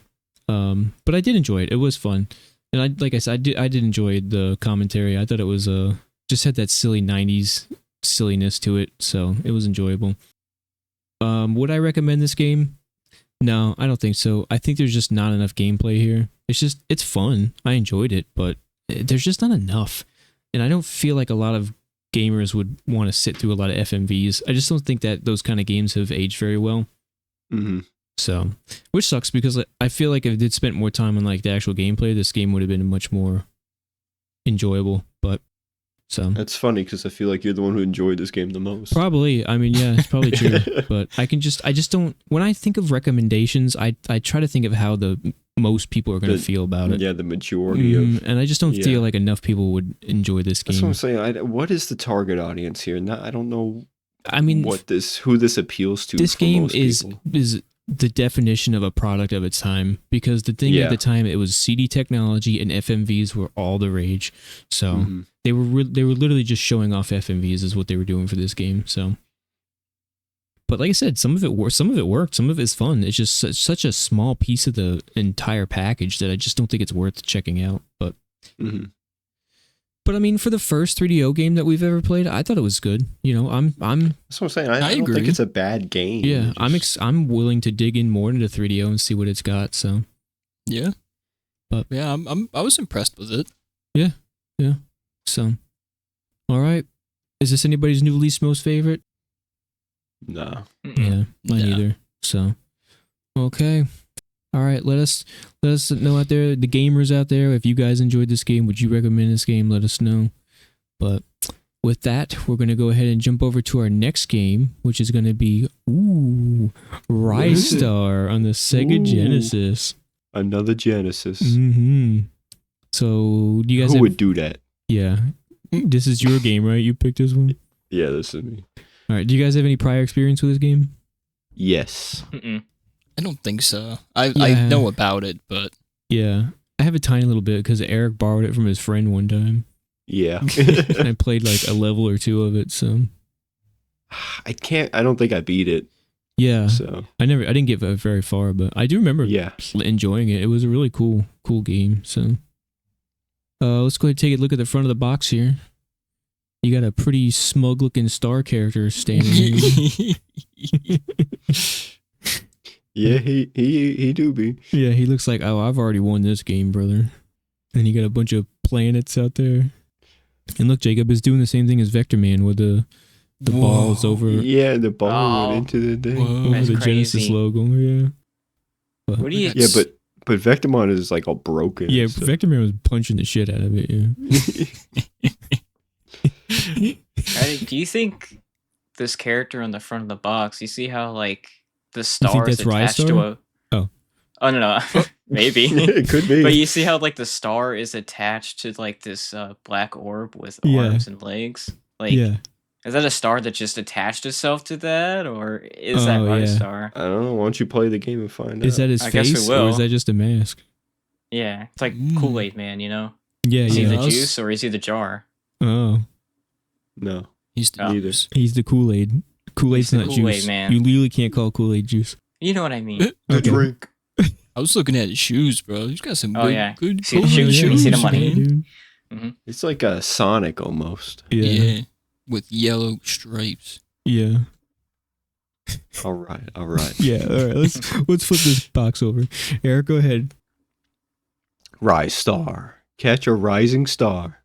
[SPEAKER 1] but I did enjoy it. It was fun, and like I said, I did enjoy the commentary. I thought it was just had that silly 90s silliness to it, so it was enjoyable. Would I recommend this game? No, I don't think so. I think there's just not enough gameplay here. It's fun. I enjoyed it, but there's just not enough. And I don't feel like a lot of gamers would want to sit through a lot of FMVs. I just don't think that those kind of games have aged very well.
[SPEAKER 3] Mm-hmm.
[SPEAKER 1] So, which sucks because I feel like if they'd spent more time on like the actual gameplay, this game would have been much more enjoyable. But so
[SPEAKER 3] that's funny because I feel like you're the one who enjoyed this game the most.
[SPEAKER 1] Probably. I mean, yeah, it's probably true. But I just don't. When I think of recommendations, I try to think of how the most people are going to feel about it.
[SPEAKER 3] Yeah, the majority of.
[SPEAKER 1] And I just don't feel like enough people would enjoy this game.
[SPEAKER 3] That's what I'm saying. What is the target audience here? I don't know.
[SPEAKER 1] I mean,
[SPEAKER 3] who this appeals to.
[SPEAKER 1] This game is the definition of a product of its time, because the thing at the time, it was CD technology and FMVs were all the rage. So they were literally just showing off FMVs is what they were doing for this game. So, but like I said, some of it worked, some of it's fun. It's just such a small piece of the entire package that I just don't think it's worth checking out. But but I mean, for the first 3DO game that we've ever played, I thought it was good. I'm.
[SPEAKER 3] That's what I'm saying. I don't think it's a bad game.
[SPEAKER 1] Yeah, I'm willing to dig in more into 3DO and see what it's got. So,
[SPEAKER 4] yeah,
[SPEAKER 1] but
[SPEAKER 4] yeah, I was impressed with it.
[SPEAKER 1] Yeah. So, all right. Is this anybody's new least most favorite?
[SPEAKER 3] No.
[SPEAKER 1] Yeah, mine either. So, okay. All right, let us know out there, the gamers out there, if you guys enjoyed this game, would you recommend this game? Let us know. But with that, we're going to go ahead and jump over to our next game, which is going to be Rise Star on the Sega Genesis.
[SPEAKER 3] Another Genesis.
[SPEAKER 1] So, do you guys
[SPEAKER 3] would do that?
[SPEAKER 1] Yeah. This is your game, right? You picked this one?
[SPEAKER 3] Yeah, this is me.
[SPEAKER 1] All right, do you guys have any prior experience with this game?
[SPEAKER 3] Yes.
[SPEAKER 4] I don't think so. I know about it, but
[SPEAKER 1] yeah, I have a tiny little bit because Eric borrowed it from his friend one time.
[SPEAKER 3] Yeah,
[SPEAKER 1] and I played like a level or two of it. So
[SPEAKER 3] I don't think I beat it.
[SPEAKER 1] Yeah,
[SPEAKER 3] so
[SPEAKER 1] I didn't get very far, but I do remember enjoying it. It was a really cool game. So let's go ahead and take a look at the front of the box here. You got a pretty smug looking star character standing here.
[SPEAKER 3] Yeah, he do be.
[SPEAKER 1] Yeah, he looks like, I've already won this game, brother. And you got a bunch of planets out there. And look, Jacob is doing the same thing as Vector Man with the balls over.
[SPEAKER 3] Yeah, the ball went into the thing.
[SPEAKER 1] Over
[SPEAKER 5] That's
[SPEAKER 1] the
[SPEAKER 5] crazy.
[SPEAKER 1] Genesis logo, yeah. But,
[SPEAKER 5] What do you?
[SPEAKER 3] Yeah, but Vectormon is like all broken.
[SPEAKER 1] yeah,
[SPEAKER 3] so.
[SPEAKER 1] Vector Man was punching the shit out of it, yeah.
[SPEAKER 5] Do you think this character on the front of the box? You see how like the star is
[SPEAKER 1] that's Rise
[SPEAKER 5] attached to
[SPEAKER 1] Star?
[SPEAKER 5] Oh no, maybe.
[SPEAKER 3] It could be.
[SPEAKER 5] But you see how like the star is attached to like this black orb with arms and legs. Like,
[SPEAKER 1] Yeah.
[SPEAKER 5] Is that a star that just attached itself to that, or is that
[SPEAKER 1] Oh,
[SPEAKER 5] not a
[SPEAKER 1] yeah.
[SPEAKER 5] star?
[SPEAKER 3] I don't know. Why don't you play the game and find
[SPEAKER 1] Is
[SPEAKER 3] out?
[SPEAKER 1] that his
[SPEAKER 5] I guess we
[SPEAKER 1] face or
[SPEAKER 5] will.
[SPEAKER 1] is that just a mask?
[SPEAKER 5] Yeah, it's like
[SPEAKER 1] Mm.
[SPEAKER 5] Kool-Aid Man, you know?
[SPEAKER 1] Yeah,
[SPEAKER 5] Is he the
[SPEAKER 1] yeah.
[SPEAKER 5] juice or is he the jar?
[SPEAKER 1] Oh,
[SPEAKER 3] No.
[SPEAKER 4] He's the
[SPEAKER 5] Oh.
[SPEAKER 3] Neither.
[SPEAKER 4] juice.
[SPEAKER 1] he's the Kool-Aid. Kool-Aid's
[SPEAKER 5] the
[SPEAKER 1] not
[SPEAKER 5] Kool-Aid
[SPEAKER 1] juice.
[SPEAKER 5] man.
[SPEAKER 1] You literally can't call Kool-Aid juice.
[SPEAKER 5] You know what I mean?
[SPEAKER 1] Okay.
[SPEAKER 3] drink.
[SPEAKER 4] I was looking at his shoes, bro. He's got some
[SPEAKER 5] Oh,
[SPEAKER 4] good,
[SPEAKER 5] yeah.
[SPEAKER 4] good
[SPEAKER 5] See the
[SPEAKER 4] Kool-Aid
[SPEAKER 5] shoes? You see the money?
[SPEAKER 1] dude.
[SPEAKER 3] It's like a Sonic almost.
[SPEAKER 1] Yeah.
[SPEAKER 4] Yeah. With yellow stripes.
[SPEAKER 1] Yeah.
[SPEAKER 3] All right. All right.
[SPEAKER 1] Yeah. All right. Let's flip this box over. Eric, go ahead.
[SPEAKER 3] Rise Star. Catch a rising star.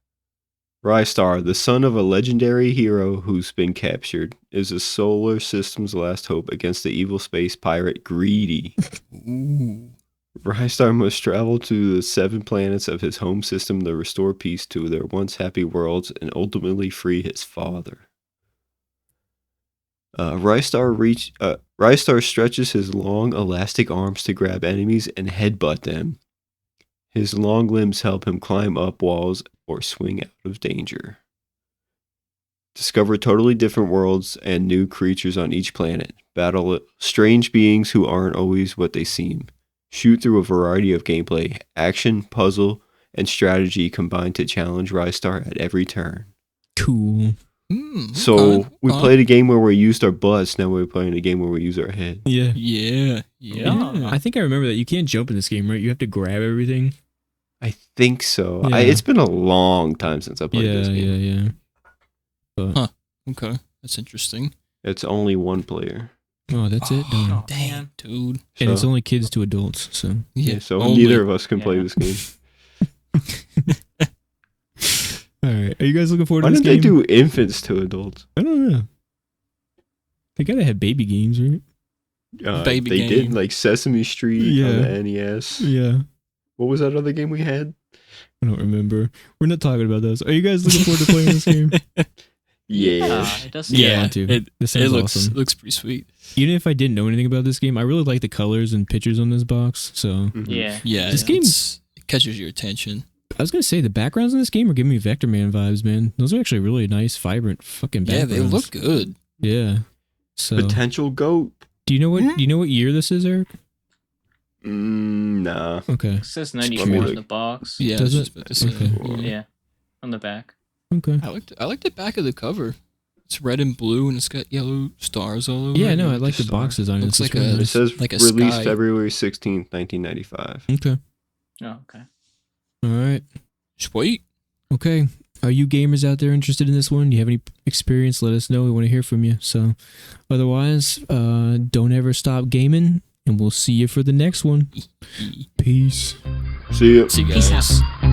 [SPEAKER 3] Rise Star, the son of a legendary hero who's been captured, is the solar system's last hope against the evil space pirate Greedy.
[SPEAKER 4] Ooh.
[SPEAKER 3] Rise Star must travel to the 7 planets of his home system to restore peace to their once happy worlds and ultimately free his father. Rise Star stretches his long, elastic arms to grab enemies and headbutt them. His long limbs help him climb up walls or swing out of danger. Discover totally different worlds and new creatures on each planet. Battle strange beings who aren't always what they seem. Shoot through a variety of gameplay, action, puzzle, and strategy combined to challenge Rise Star at every turn.
[SPEAKER 1] Cool.
[SPEAKER 3] So we played a game where we used our butts. Now we're playing a game where we use our head.
[SPEAKER 1] Yeah.
[SPEAKER 4] Yeah.
[SPEAKER 1] Yeah. I think I remember that. You can't jump in this game, right? You have to grab everything.
[SPEAKER 3] I think so.
[SPEAKER 1] Yeah.
[SPEAKER 3] It's been a long time since I played this
[SPEAKER 1] Yeah,
[SPEAKER 3] game.
[SPEAKER 1] yeah, yeah. But,
[SPEAKER 4] Okay. That's interesting.
[SPEAKER 3] It's only one player.
[SPEAKER 1] oh, that's it. Done.
[SPEAKER 5] Oh,
[SPEAKER 4] Dang,
[SPEAKER 5] man.
[SPEAKER 4] dude.
[SPEAKER 1] And it's
[SPEAKER 3] So-
[SPEAKER 1] only kids to adults, so.
[SPEAKER 3] Yeah, so
[SPEAKER 4] only.
[SPEAKER 3] neither of us can play
[SPEAKER 5] Yeah.
[SPEAKER 3] this game.
[SPEAKER 1] All right. Are you guys looking forward
[SPEAKER 3] Why
[SPEAKER 1] to this
[SPEAKER 3] didn't they
[SPEAKER 1] game?
[SPEAKER 3] do infants to adults?
[SPEAKER 1] I don't know. They gotta have baby games, right?
[SPEAKER 4] Baby
[SPEAKER 3] they
[SPEAKER 4] game.
[SPEAKER 3] did like Sesame Street
[SPEAKER 1] Yeah.
[SPEAKER 3] on the NES.
[SPEAKER 1] Yeah.
[SPEAKER 3] What was that other game we had?
[SPEAKER 1] I don't remember. We're not talking about those. Are you guys looking forward to playing this game?
[SPEAKER 3] Yeah.
[SPEAKER 5] It does.
[SPEAKER 1] Yeah, I
[SPEAKER 4] Yeah.
[SPEAKER 1] want to.
[SPEAKER 4] It,
[SPEAKER 1] This
[SPEAKER 4] it
[SPEAKER 1] sounds
[SPEAKER 4] looks
[SPEAKER 1] awesome.
[SPEAKER 4] looks pretty sweet.
[SPEAKER 1] Even if I didn't know anything about this game, I really like the colors and pictures on this box. So
[SPEAKER 3] Mhm.
[SPEAKER 5] Yeah.
[SPEAKER 4] Yeah.
[SPEAKER 1] This game-
[SPEAKER 4] it catches your attention.
[SPEAKER 1] I was gonna say the backgrounds in this game are giving me Vector Man vibes, man. Those are actually really nice, vibrant fucking
[SPEAKER 4] Yeah,
[SPEAKER 1] backgrounds.
[SPEAKER 4] they look good.
[SPEAKER 1] Yeah. So
[SPEAKER 3] Potential goat.
[SPEAKER 1] do you know what year this is, Eric?
[SPEAKER 3] Nah.
[SPEAKER 1] Okay.
[SPEAKER 5] It says
[SPEAKER 3] Let me
[SPEAKER 5] 94
[SPEAKER 3] look.
[SPEAKER 5] in the box.
[SPEAKER 4] Yeah.
[SPEAKER 1] Does
[SPEAKER 4] it's
[SPEAKER 1] it?
[SPEAKER 4] just- it's,
[SPEAKER 1] Okay.
[SPEAKER 5] Yeah. On the back.
[SPEAKER 1] Okay.
[SPEAKER 4] I like the back of the cover. It's red and blue, and it's got yellow stars all over.
[SPEAKER 1] Yeah,
[SPEAKER 4] it.
[SPEAKER 1] no, I like the
[SPEAKER 3] Star.
[SPEAKER 1] box design.
[SPEAKER 4] Looks
[SPEAKER 1] It's
[SPEAKER 4] like
[SPEAKER 1] really
[SPEAKER 4] a-
[SPEAKER 3] It
[SPEAKER 1] nice.
[SPEAKER 3] says
[SPEAKER 4] like a
[SPEAKER 3] released
[SPEAKER 4] sky.
[SPEAKER 3] February 16th, 1995.
[SPEAKER 1] Okay.
[SPEAKER 5] Oh, okay.
[SPEAKER 1] All right.
[SPEAKER 4] Sweet.
[SPEAKER 1] Okay. Are you gamers out there interested in this one? Do you have any experience? Let us know. We want to hear from you. So, otherwise, don't ever stop gaming, and we'll see you for the next one. Peace.
[SPEAKER 3] See ya.
[SPEAKER 4] See you
[SPEAKER 5] Peace
[SPEAKER 4] guys.
[SPEAKER 5] out.